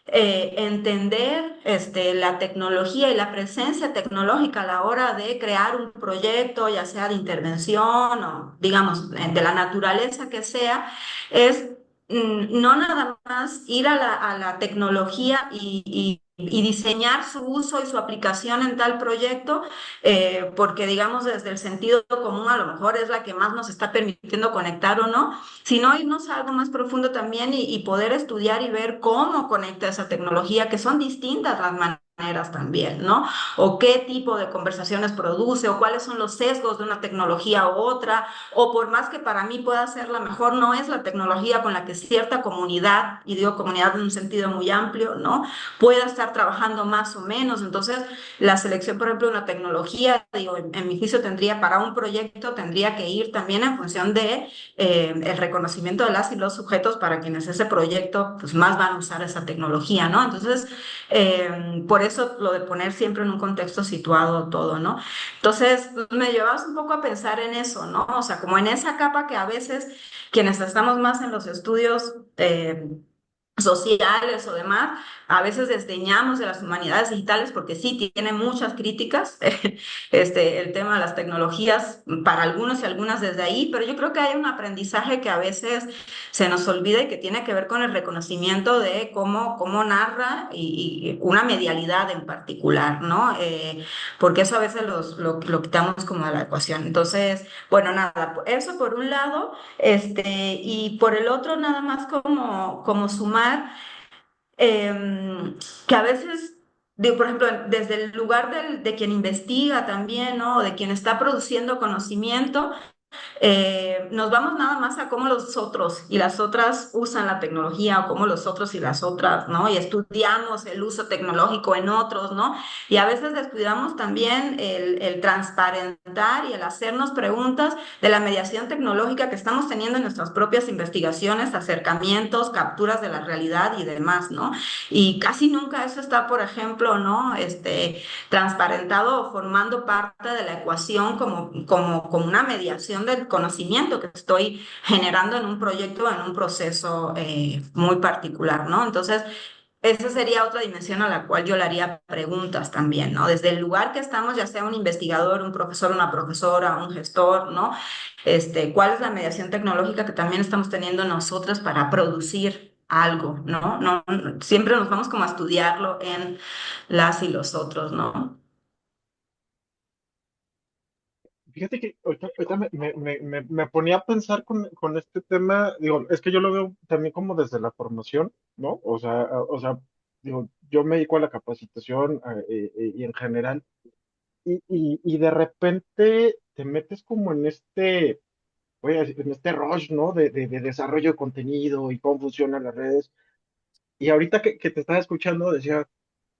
Speaker 3: entender la tecnología y la presencia tecnológica a la hora de crear un proyecto, ya sea de intervención o, digamos, de la naturaleza que sea, es no nada más ir a la tecnología y diseñar su uso y su aplicación en tal proyecto, porque, digamos, desde el sentido común a lo mejor es la que más nos está permitiendo conectar o no, sino irnos a algo más profundo también y poder estudiar y ver cómo conecta esa tecnología, que son distintas las maneras también, ¿no? O qué tipo de conversaciones produce, o cuáles son los sesgos de una tecnología u otra, o por más que para mí pueda ser la mejor, no es la tecnología con la que cierta comunidad, y digo comunidad en un sentido muy amplio, ¿no? Pueda estar trabajando más o menos. Entonces, la selección, por ejemplo, de una tecnología, digo, en mi juicio tendría, para un proyecto, tendría que ir también en función de el reconocimiento de las y los sujetos para quienes ese proyecto pues más van a usar esa tecnología, ¿no? Entonces, por eso lo de poner siempre en un contexto situado todo, ¿no? Entonces, me llevas un poco a pensar en eso, ¿no? O sea, como en esa capa que a veces quienes estamos más en los estudios sociales o demás, a veces desdeñamos de las humanidades digitales porque sí tiene muchas críticas el tema de las tecnologías para algunos y algunas desde ahí, pero yo creo que hay un aprendizaje que a veces se nos olvida y que tiene que ver con el reconocimiento de cómo narra y una medialidad en particular, ¿no? Porque eso a veces lo quitamos como de la ecuación. Entonces, bueno, nada, eso por un lado. Y por el otro, nada más como sumar, que a veces, digo, por ejemplo, desde el lugar de quien investiga también, ¿no? O de quien está produciendo conocimiento, nos vamos nada más a cómo los otros y las otras usan la tecnología o cómo los otros y las otras, ¿no? Y estudiamos el uso tecnológico en otros, ¿no? Y a veces descuidamos también el transparentar y el hacernos preguntas de la mediación tecnológica que estamos teniendo en nuestras propias investigaciones, acercamientos, capturas de la realidad y demás, ¿no? Y casi nunca eso está, por ejemplo, ¿no? Transparentado o formando parte de la ecuación como una mediación del conocimiento que estoy generando en un proyecto, en un proceso muy particular, ¿no? Entonces, esa sería otra dimensión a la cual yo le haría preguntas también, ¿no? Desde el lugar que estamos, ya sea un investigador, un profesor, una profesora, un gestor, ¿no? ¿Cuál es la mediación tecnológica que también estamos teniendo nosotros para producir algo, ¿no? No, siempre nos vamos como a estudiarlo en las y los otros, ¿no?
Speaker 2: Fíjate que ahorita me ponía a pensar con este tema, digo, es que yo lo veo también como desde la formación, ¿no? O sea, digo, yo me dedico a la capacitación y en general, y de repente te metes como en en este rush, ¿no? De desarrollo de contenido y cómo funcionan las redes. Y ahorita que te estaba escuchando, decía,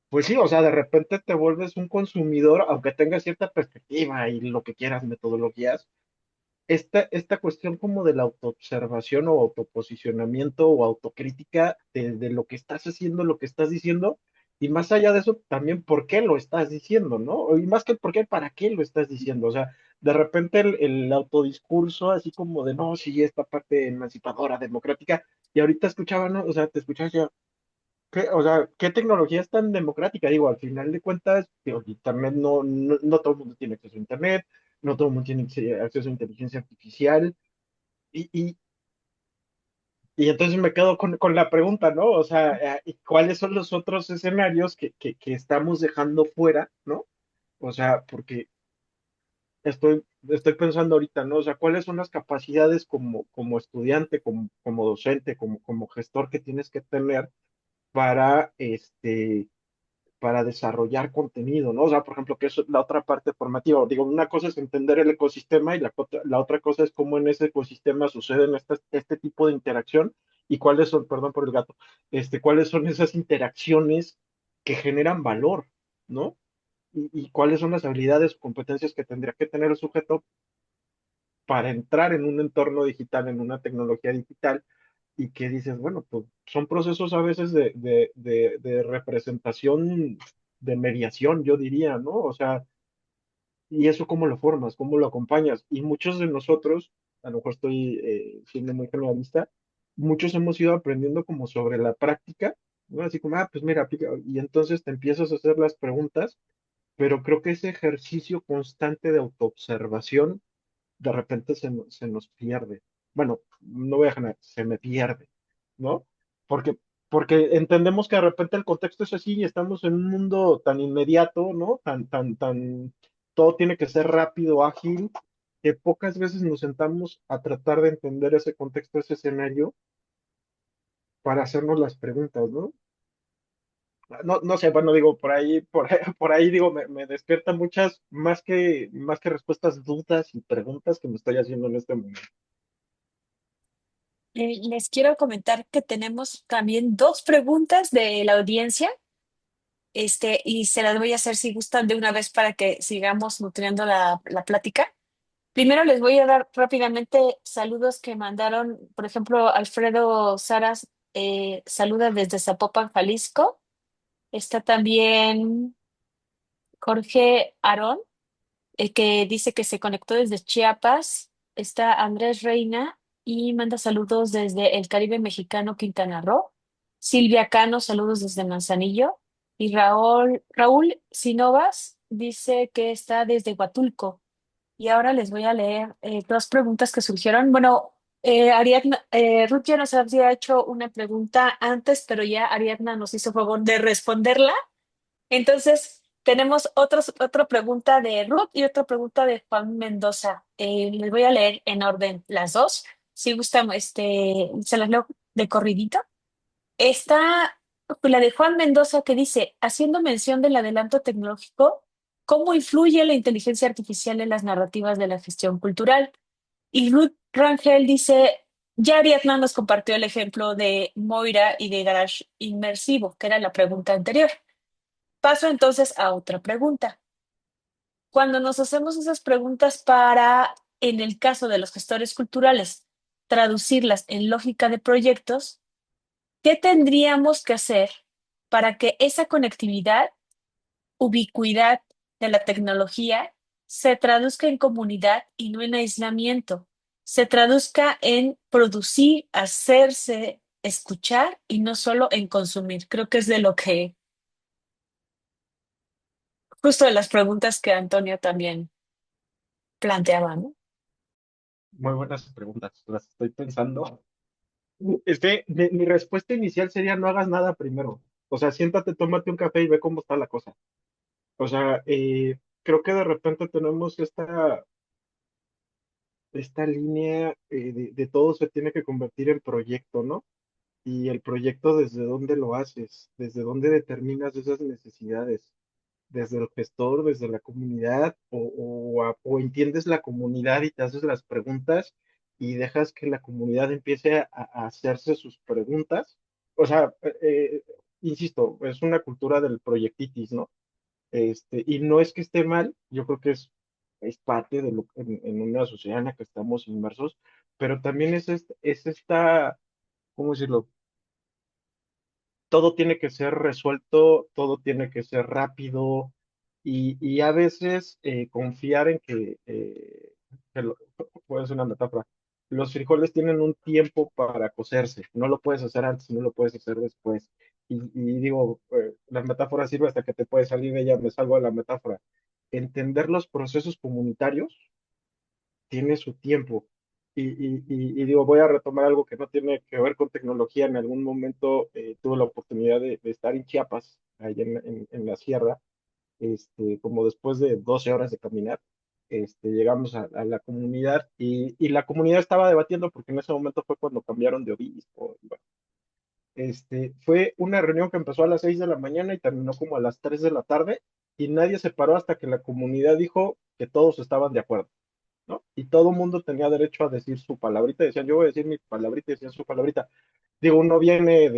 Speaker 2: pues sí, o sea, de repente te vuelves un consumidor, aunque tengas cierta perspectiva y lo que quieras, metodologías. Esta cuestión como de la autoobservación o autoposicionamiento o autocrítica de lo que estás haciendo, lo que estás diciendo, Y más allá de eso, también por qué lo estás diciendo, ¿no? Y más que por qué, ¿para qué lo estás diciendo? O sea, de repente el autodiscurso, así como de, no, sí, esta parte emancipadora, democrática, y ahorita escuchaba, ¿no? O sea, te escuchas ya, ¿qué, o sea, ¿qué tecnología es tan democrática? Digo, al final de cuentas, digo, Internet no todo el mundo tiene acceso a Internet, no todo el mundo tiene acceso a inteligencia artificial, y, y, y entonces me quedo con la pregunta, ¿no? O sea, ¿y cuáles son los otros escenarios que estamos dejando fuera, ¿no? O sea, porque estoy pensando ahorita, ¿no? O sea, ¿cuáles son las capacidades como estudiante, como docente, como gestor que tienes que tener para, para desarrollar contenido, ¿no? O sea, por ejemplo, que es la otra parte formativa. Digo, una cosa es entender el ecosistema y la otra cosa es cómo en ese ecosistema suceden este tipo de interacción y cuáles son, perdón por el gato, cuáles son esas interacciones que generan valor, ¿no? Y cuáles son las habilidades o competencias que tendría que tener el sujeto para entrar en un entorno digital, en una tecnología digital, y que dices, bueno, pues son procesos a veces de representación, de mediación, yo diría, ¿no? O sea, ¿y eso cómo lo formas? ¿Cómo lo acompañas? Y muchos de nosotros, a lo mejor estoy siendo muy generalista, muchos hemos ido aprendiendo como sobre la práctica, ¿no? Así como, pues mira, aplica, y entonces te empiezas a hacer las preguntas, pero creo que ese ejercicio constante de autoobservación de repente se nos pierde. Bueno, no voy a generar, se me pierde, ¿no? Porque, porque entendemos que de repente el contexto es así y estamos en un mundo tan inmediato, ¿no? Todo tiene que ser rápido, ágil, que pocas veces nos sentamos a tratar de entender ese contexto, ese escenario, para hacernos las preguntas, ¿no? No sé, bueno, digo, por ahí digo, me despierta muchas, más que respuestas, dudas y preguntas que me estoy haciendo en este momento.
Speaker 4: Les quiero comentar que tenemos también dos preguntas de la audiencia, y se las voy a hacer si gustan de una vez para que sigamos nutriendo la plática. Primero les voy a dar rápidamente saludos que mandaron, por ejemplo, Alfredo Saras, saluda desde Zapopan, Jalisco. Está también Jorge Aarón, que dice que se conectó desde Chiapas. Está Andrés Reina y manda saludos desde el Caribe mexicano, Quintana Roo. Silvia Cano, saludos desde Manzanillo. Y Raúl Sinovas dice que está desde Huatulco. Y ahora les voy a leer dos preguntas que surgieron. Bueno, Ariadna, Ruth ya nos había hecho una pregunta antes, pero ya Ariadna nos hizo favor de responderla. Entonces, tenemos otra pregunta de Ruth y otra pregunta de Juan Mendoza. Les voy a leer en orden las dos. Si gustan, se las leo de corridito. Está la de Juan Mendoza que dice, haciendo mención del adelanto tecnológico, ¿cómo influye la inteligencia artificial en las narrativas de la gestión cultural? Y Ruth Rangel dice, ya Ariadna nos compartió el ejemplo de Moira y de Garage Inmersivo, que era la pregunta anterior. Paso entonces a otra pregunta. Cuando nos hacemos esas preguntas para, en el caso de los gestores culturales, traducirlas en lógica de proyectos, ¿qué tendríamos que hacer para que esa conectividad, ubicuidad de la tecnología se traduzca en comunidad y no en aislamiento? Se traduzca en producir, hacerse, escuchar y no solo en consumir. Creo que es de lo que, justo de las preguntas que Antonio también planteaba, ¿no?
Speaker 2: Muy buenas preguntas, las estoy pensando. Es que mi respuesta inicial sería no hagas nada primero. O sea, siéntate, tómate un café y ve cómo está la cosa. O sea, creo que de repente tenemos esta línea de todo se tiene que convertir en proyecto, ¿no? Y el proyecto desde dónde lo haces, desde dónde determinas esas necesidades, desde el gestor, desde la comunidad, o entiendes la comunidad y te haces las preguntas y dejas que la comunidad empiece a hacerse sus preguntas. O sea, insisto, es una cultura del proyectitis, ¿no? Y no es que esté mal, yo creo que es parte de lo en una sociedad en la que estamos inmersos, pero también es esta, ¿cómo decirlo? todo tiene que ser resuelto, todo tiene que ser rápido y a veces confiar en que puede ser una metáfora, los frijoles tienen un tiempo para cocerse, no lo puedes hacer antes, no lo puedes hacer después. Y digo, la metáfora sirve hasta que te puedes salir de ella, me salgo de la metáfora. Entender los procesos comunitarios tiene su tiempo. Y digo, voy a retomar algo que no tiene que ver con tecnología. En algún momento tuve la oportunidad de estar en Chiapas, allá en la sierra, como después de 12 horas de caminar, llegamos a la comunidad y la comunidad estaba debatiendo porque en ese momento fue cuando cambiaron de obispo. Y bueno, fue una reunión que empezó a las 6 de la mañana y terminó como a las 3 de la tarde y nadie se paró hasta que la comunidad dijo que todos estaban de acuerdo, ¿no? Y todo el mundo tenía derecho a decir su palabrita, decían, yo voy a decir mi palabrita, y decían su palabrita. Digo, uno viene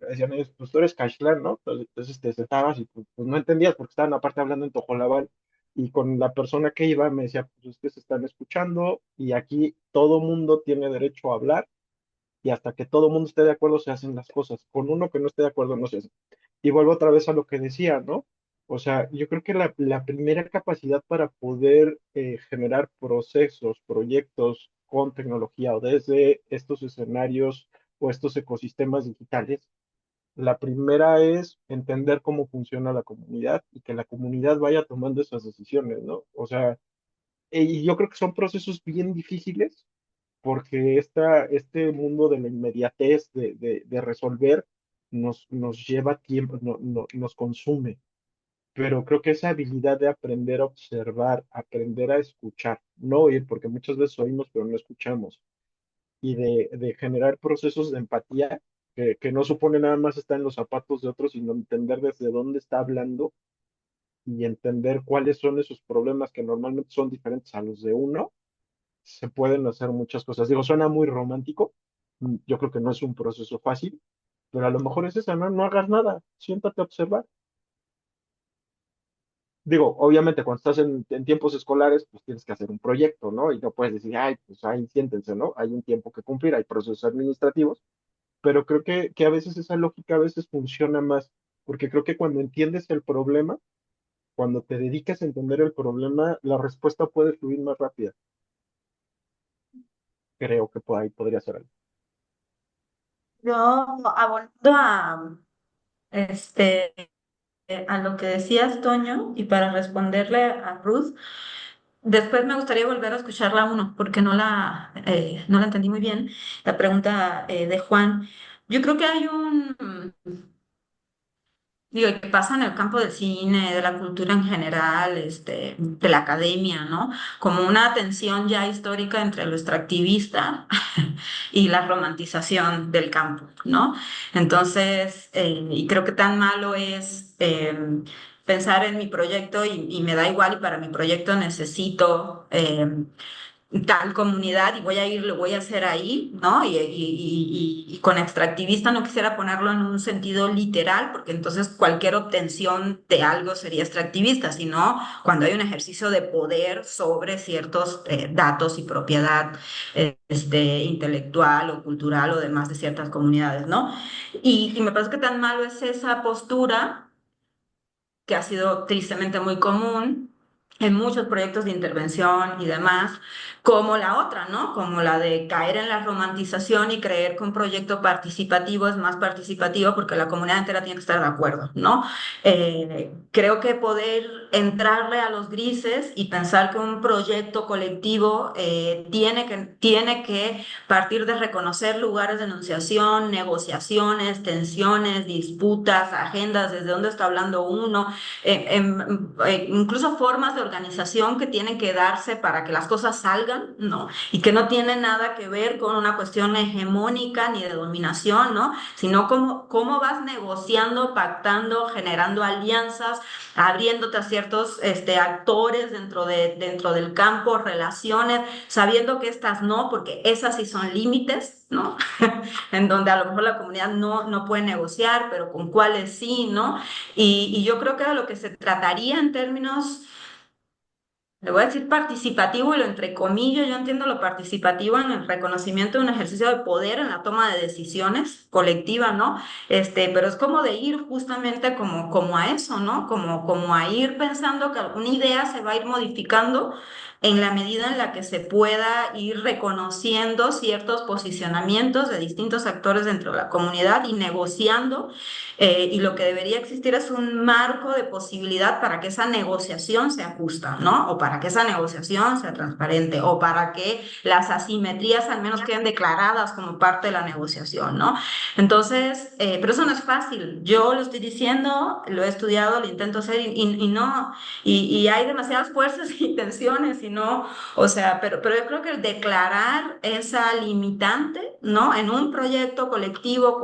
Speaker 2: decían, pues tú eres Caxlán, ¿no? Entonces te sentabas y pues, no entendías porque estaban aparte hablando en Tojolabal y con la persona que iba me decía, pues ustedes están escuchando y aquí todo mundo tiene derecho a hablar y hasta que todo mundo esté de acuerdo se hacen las cosas. Con uno que no esté de acuerdo no se hace. Y vuelvo otra vez a lo que decía, ¿no? O sea, yo creo que la primera capacidad para poder generar procesos, proyectos con tecnología o desde estos escenarios o estos ecosistemas digitales, la primera es entender cómo funciona la comunidad y que la comunidad vaya tomando esas decisiones, ¿no? O sea, y yo creo que son procesos bien difíciles porque este mundo de la inmediatez, de resolver, nos lleva tiempo, nos consume. Pero creo que esa habilidad de aprender a observar, aprender a escuchar, no oír, porque muchas veces oímos pero no escuchamos, y de generar procesos de empatía, que no supone nada más estar en los zapatos de otros, sino entender desde dónde está hablando y entender cuáles son esos problemas que normalmente son diferentes a los de uno, se pueden hacer muchas cosas. Digo, suena muy romántico, yo creo que no es un proceso fácil, pero a lo mejor es esa, ¿no? No hagas nada, siéntate a observar. Digo, obviamente cuando estás en tiempos escolares, pues tienes que hacer un proyecto, ¿no? Y no puedes decir, ay, pues ahí siéntense, ¿no? Hay un tiempo que cumplir, hay procesos administrativos, pero creo que a veces esa lógica a veces funciona más, porque creo que cuando entiendes el problema, cuando te dedicas a entender el problema, la respuesta puede fluir más rápida. Creo que por ahí podría ser algo.
Speaker 3: Yo abonando este, a lo que decías, Toño, y para responderle a Ruth, después me gustaría volver a escuchar la uno, porque no la entendí muy bien, la pregunta de Juan. Yo creo que hay digo, y que pasa en el campo del cine, de la cultura en general, de la academia, ¿no? Como una tensión ya histórica entre lo extractivista y la romantización del campo, ¿no? Entonces, y creo que tan malo es pensar en mi proyecto y me da igual y para mi proyecto necesito tal comunidad y voy a ir, lo voy a hacer ahí, ¿no? Y con extractivista no quisiera ponerlo en un sentido literal, porque entonces cualquier obtención de algo sería extractivista, sino cuando hay un ejercicio de poder sobre ciertos datos y propiedad intelectual o cultural o demás de ciertas comunidades, ¿no? Y me parece que tan malo es esa postura que ha sido tristemente muy común en muchos proyectos de intervención y demás, como la otra, ¿no? Como la de caer en la romantización y creer que un proyecto participativo es más participativo porque la comunidad entera tiene que estar de acuerdo, ¿no? Creo que poder entrarle a los grises y pensar que un proyecto colectivo tiene que partir de reconocer lugares de enunciación, negociaciones, tensiones, disputas, agendas, desde dónde está hablando uno, incluso formas de organización que tienen que darse para que las cosas salgan, ¿no? Y que no tienen nada que ver con una cuestión hegemónica ni de dominación, ¿no? Sino cómo vas negociando, pactando, generando alianzas, abriéndote a ciertos actores dentro del campo, relaciones, sabiendo que estas no, porque esas sí son límites, ¿no? En donde a lo mejor la comunidad no puede negociar, pero con cuáles sí, ¿no? Y yo creo que de lo que se trataría en términos le voy a decir participativo y lo entrecomillo, yo entiendo lo participativo en el reconocimiento de un ejercicio de poder en la toma de decisiones colectiva, ¿no? Pero es como de ir justamente como a eso, ¿no? Como a ir pensando que alguna idea se va a ir modificando en la medida en la que se pueda ir reconociendo ciertos posicionamientos de distintos actores dentro de la comunidad y negociando y lo que debería existir es un marco de posibilidad para que esa negociación sea justa, ¿no? O para que esa negociación sea transparente, o para que las asimetrías al menos queden declaradas como parte de la negociación, ¿no? Entonces, pero eso no es fácil. Yo lo estoy diciendo, lo he estudiado, lo intento hacer y no, y hay demasiadas fuerzas y tensiones y no, o sea, pero yo creo que el declarar esa limitante, ¿no? En un proyecto colectivo,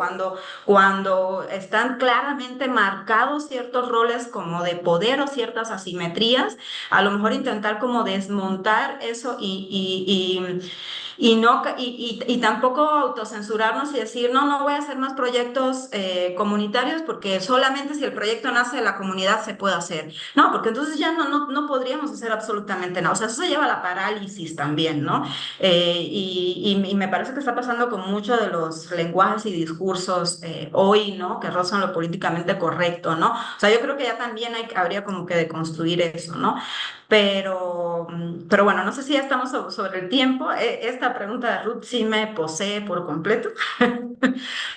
Speaker 3: cuando están claramente marcados ciertos roles como de poder o ciertas asimetrías, a lo mejor intentar como desmontar eso y no, y tampoco autocensurarnos y decir, no, no voy a hacer más proyectos comunitarios porque solamente si el proyecto nace de la comunidad se puede hacer. No, porque entonces ya no podríamos hacer absolutamente nada. O sea, eso lleva a la parálisis también, ¿no? Y me parece que está pasando con muchos de los lenguajes y discursos hoy, ¿no? Que rozan lo políticamente correcto, ¿no? O sea, yo creo que ya también habría como que deconstruir eso, ¿no? Pero bueno, no sé si ya estamos sobre el tiempo. Esta pregunta de Ruth sí me posee por completo,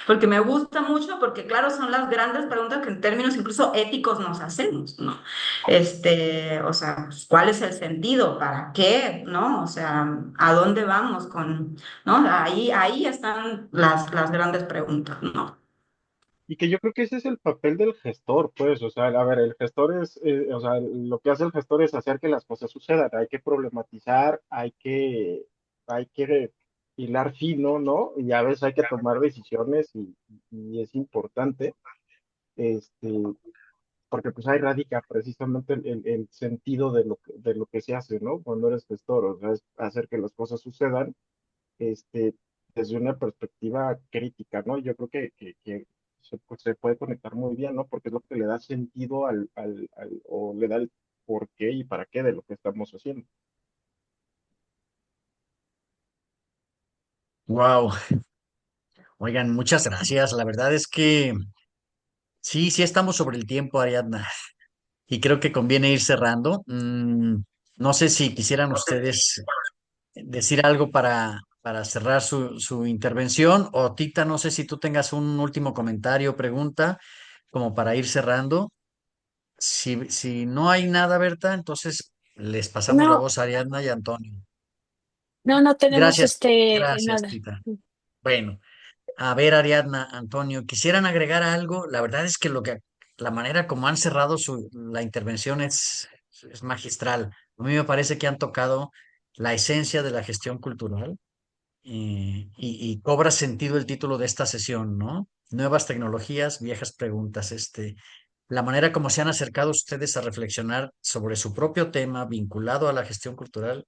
Speaker 3: porque me gusta mucho, porque claro, son las grandes preguntas que en términos incluso éticos nos hacemos, ¿no? O sea, pues, ¿cuál es el sentido? ¿Para qué? ¿No? O sea, ¿a dónde vamos con, ¿no? Ahí están las grandes preguntas, ¿no?
Speaker 2: Y que yo creo que ese es el papel del gestor, pues, o sea, a ver, el gestor es, o sea, lo que hace el gestor es hacer que las cosas sucedan, hay que problematizar, hay que hilar fino, ¿no? Y a veces hay que tomar decisiones y es importante, este, porque pues ahí radica precisamente el sentido de lo que se hace, ¿no? Cuando eres gestor, o sea, es hacer que las cosas sucedan este, desde una perspectiva crítica, ¿no? Yo creo que se puede conectar muy bien, ¿no? Porque es lo que le da sentido o le da el por qué y para qué de lo que estamos haciendo.
Speaker 1: Wow. Oigan, muchas gracias. La verdad es que sí estamos sobre el tiempo, Ariadna, y creo que conviene ir cerrando. No sé si quisieran ustedes decir algo para cerrar su intervención, o Tita, no sé si tú tengas un último comentario o pregunta como para ir cerrando. Si no hay nada, Berta, entonces les pasamos la
Speaker 4: No,
Speaker 1: voz a Ariadna y a Antonio.
Speaker 4: no tenemos
Speaker 1: Gracias, gracias,
Speaker 4: nada.
Speaker 1: Tita. Bueno. A ver, Ariadna, Antonio, quisieran agregar algo. La verdad es que la manera como han cerrado la intervención es magistral. A mí me parece que han tocado la esencia de la gestión cultural y cobra sentido el título de esta sesión, ¿no? Nuevas tecnologías, viejas preguntas. La manera como se han acercado ustedes a reflexionar sobre su propio tema vinculado a la gestión cultural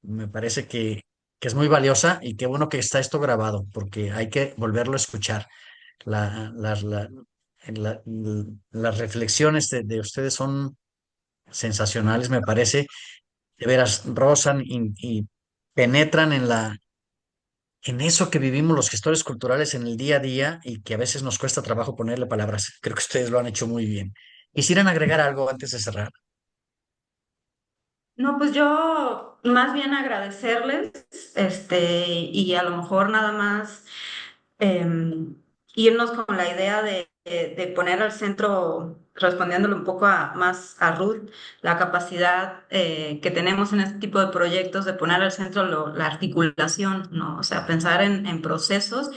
Speaker 1: me parece que es muy valiosa y qué bueno que está esto grabado, porque hay que volverlo a escuchar. La- las la- la- las reflexiones de ustedes son sensacionales, me parece. De veras, rozan y penetran en eso que vivimos los gestores culturales en el día a día y que a veces nos cuesta trabajo ponerle palabras. Creo que ustedes lo han hecho muy bien. ¿Quisieran agregar algo antes de cerrar?
Speaker 3: No, pues yo más bien agradecerles, y a lo mejor nada más em, irnos con la idea de poner al centro, respondiéndole un poco más a Ruth, la capacidad que tenemos en este tipo de proyectos de poner al centro la articulación, ¿no? O sea, pensar en procesos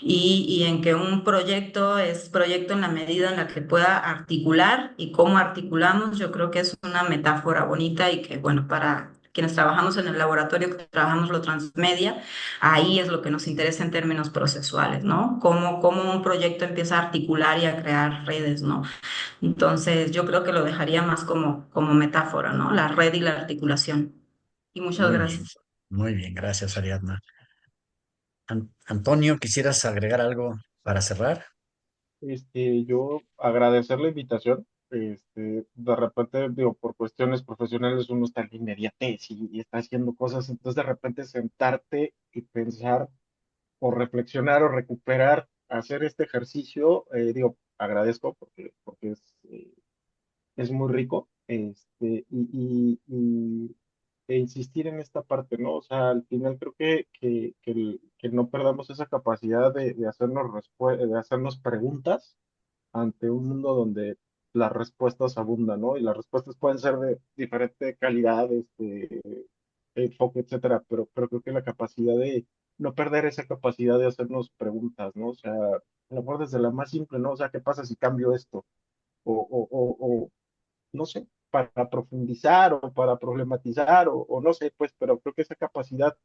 Speaker 3: y en que un proyecto es proyecto en la medida en la que pueda articular y cómo articulamos, yo creo que es una metáfora bonita y que, bueno, para quienes trabajamos en el laboratorio, que trabajamos lo transmedia, ahí es lo que nos interesa en términos procesuales, ¿no? Cómo un proyecto empieza a articular y a crear redes, ¿no? Entonces, yo creo que lo dejaría más como metáfora, ¿no? La red y la articulación. Y muchas
Speaker 1: Muy bien,
Speaker 3: gracias.
Speaker 1: muy bien, gracias, Ariadna. Antonio, ¿quisieras agregar algo para cerrar?
Speaker 2: Yo agradecer la invitación, De repente, digo, por cuestiones profesionales uno está en la inmediatez y está haciendo cosas, entonces de repente sentarte y pensar o reflexionar o recuperar, hacer este ejercicio, digo, agradezco porque es muy rico, e insistir en esta parte, ¿no? O sea, al final creo que no perdamos esa capacidad de de hacernos preguntas ante un mundo donde las respuestas abundan, ¿no? Y las respuestas pueden ser de diferente calidad, enfoque, etcétera, pero creo que la capacidad de no perder esa capacidad de hacernos preguntas, ¿no? O sea, a lo mejor desde la más simple, ¿no? O sea, ¿qué pasa si cambio esto? O no sé, para profundizar o para problematizar o no sé, pues, pero creo que esa capacidad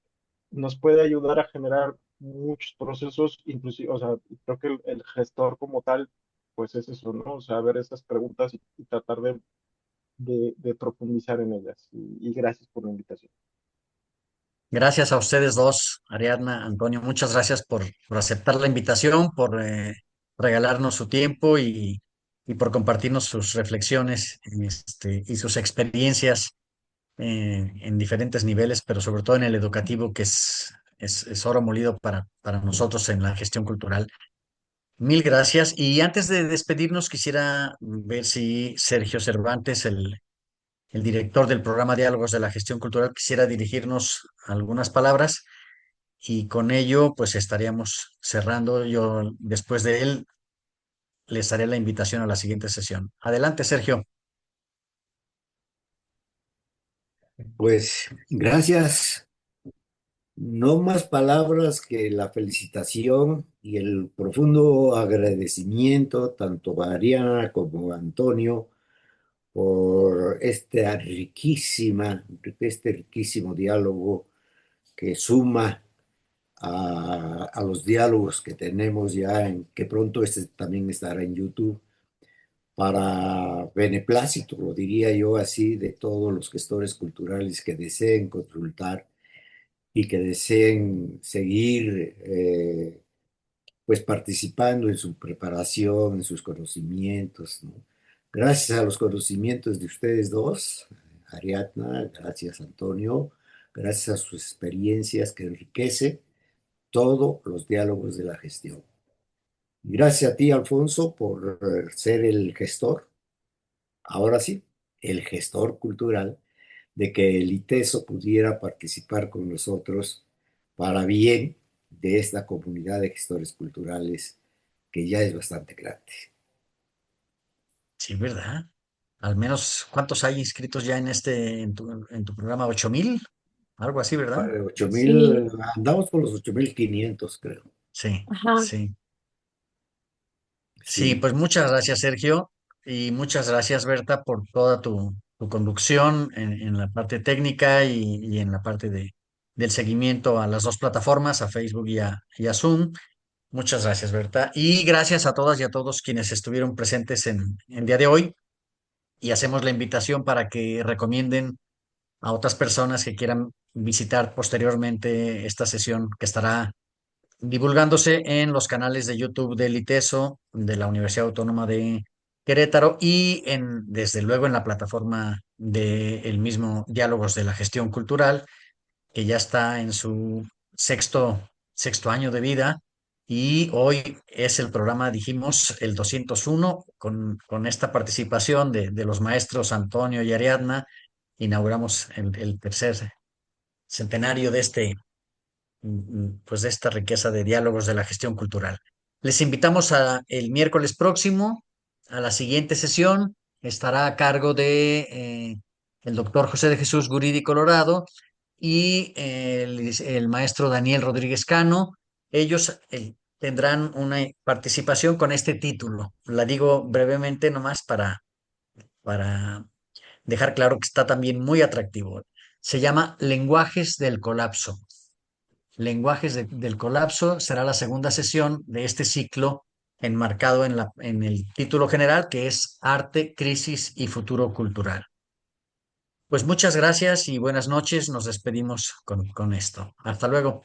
Speaker 2: nos puede ayudar a generar muchos procesos, inclusive, o sea, creo que el gestor como tal, pues es eso, ¿no? O sea, ver esas preguntas y tratar de profundizar en ellas. Y gracias por la invitación.
Speaker 1: Gracias a ustedes dos, Ariadna, Antonio, muchas gracias por aceptar la invitación, por regalarnos su tiempo y por compartirnos sus reflexiones y sus experiencias en diferentes niveles, pero sobre todo en el educativo, que es oro molido para nosotros en la gestión cultural. Mil gracias. Y antes de despedirnos, quisiera ver si Sergio Cervantes, el director del programa Diálogos de la Gestión Cultural, quisiera dirigirnos algunas palabras y con ello pues estaríamos cerrando. Yo después de él les haré la invitación a la siguiente sesión. Adelante, Sergio.
Speaker 5: Pues gracias. No más palabras que la felicitación y el profundo agradecimiento tanto a Ariana como a Antonio por este riquísimo diálogo que suma a los diálogos que tenemos ya, que pronto este también estará en YouTube, para beneplácito, lo diría yo así, de todos los gestores culturales que deseen consultar y que deseen seguir pues participando en su preparación, en sus conocimientos, ¿no? Gracias a los conocimientos de ustedes dos, Ariadna, gracias Antonio, gracias a sus experiencias que enriquecen todos los diálogos de la gestión. Gracias a ti, Alfonso, por ser el gestor, ahora sí, el gestor cultural, de que el ITESO pudiera participar con nosotros para bien de esta comunidad de gestores culturales que ya es bastante grande.
Speaker 1: Sí, ¿verdad? Al menos, ¿cuántos hay inscritos ya en tu programa? ¿8,000? Algo así, ¿verdad?
Speaker 5: 8,000,
Speaker 4: Sí,
Speaker 5: andamos por los 8,500, creo.
Speaker 1: Sí,
Speaker 4: ajá.
Speaker 1: sí. Sí,
Speaker 5: Sí,
Speaker 1: pues muchas gracias, Sergio, y muchas gracias, Berta, por toda tu conducción en la parte técnica y en la parte del seguimiento a las dos plataformas, a Facebook y a Zoom. Muchas gracias, Berta. Y gracias a todas y a todos quienes estuvieron presentes en día de hoy. Y hacemos la invitación para que recomienden a otras personas que quieran visitar posteriormente esta sesión que estará divulgándose en los canales de YouTube del ITESO, de la Universidad Autónoma de Querétaro y desde luego en la plataforma del mismo Diálogos de la Gestión Cultural, que ya está en su sexto año de vida. Y hoy es el programa, dijimos, el 201, con esta participación de los maestros Antonio y Ariadna. Inauguramos el tercer centenario pues de esta riqueza de diálogos de la gestión cultural. Les invitamos a el miércoles próximo a la siguiente sesión. Estará a cargo de el doctor José de Jesús Guridi Colorado y el maestro Daniel Rodríguez Cano. Ellos tendrán una participación con este título. La digo brevemente nomás para dejar claro que está también muy atractivo. Se llama Lenguajes del Colapso. Del colapso será la segunda sesión de este ciclo enmarcado en el título general, que es Arte, Crisis y Futuro Cultural. Pues muchas gracias y buenas noches. Nos despedimos con esto. Hasta luego.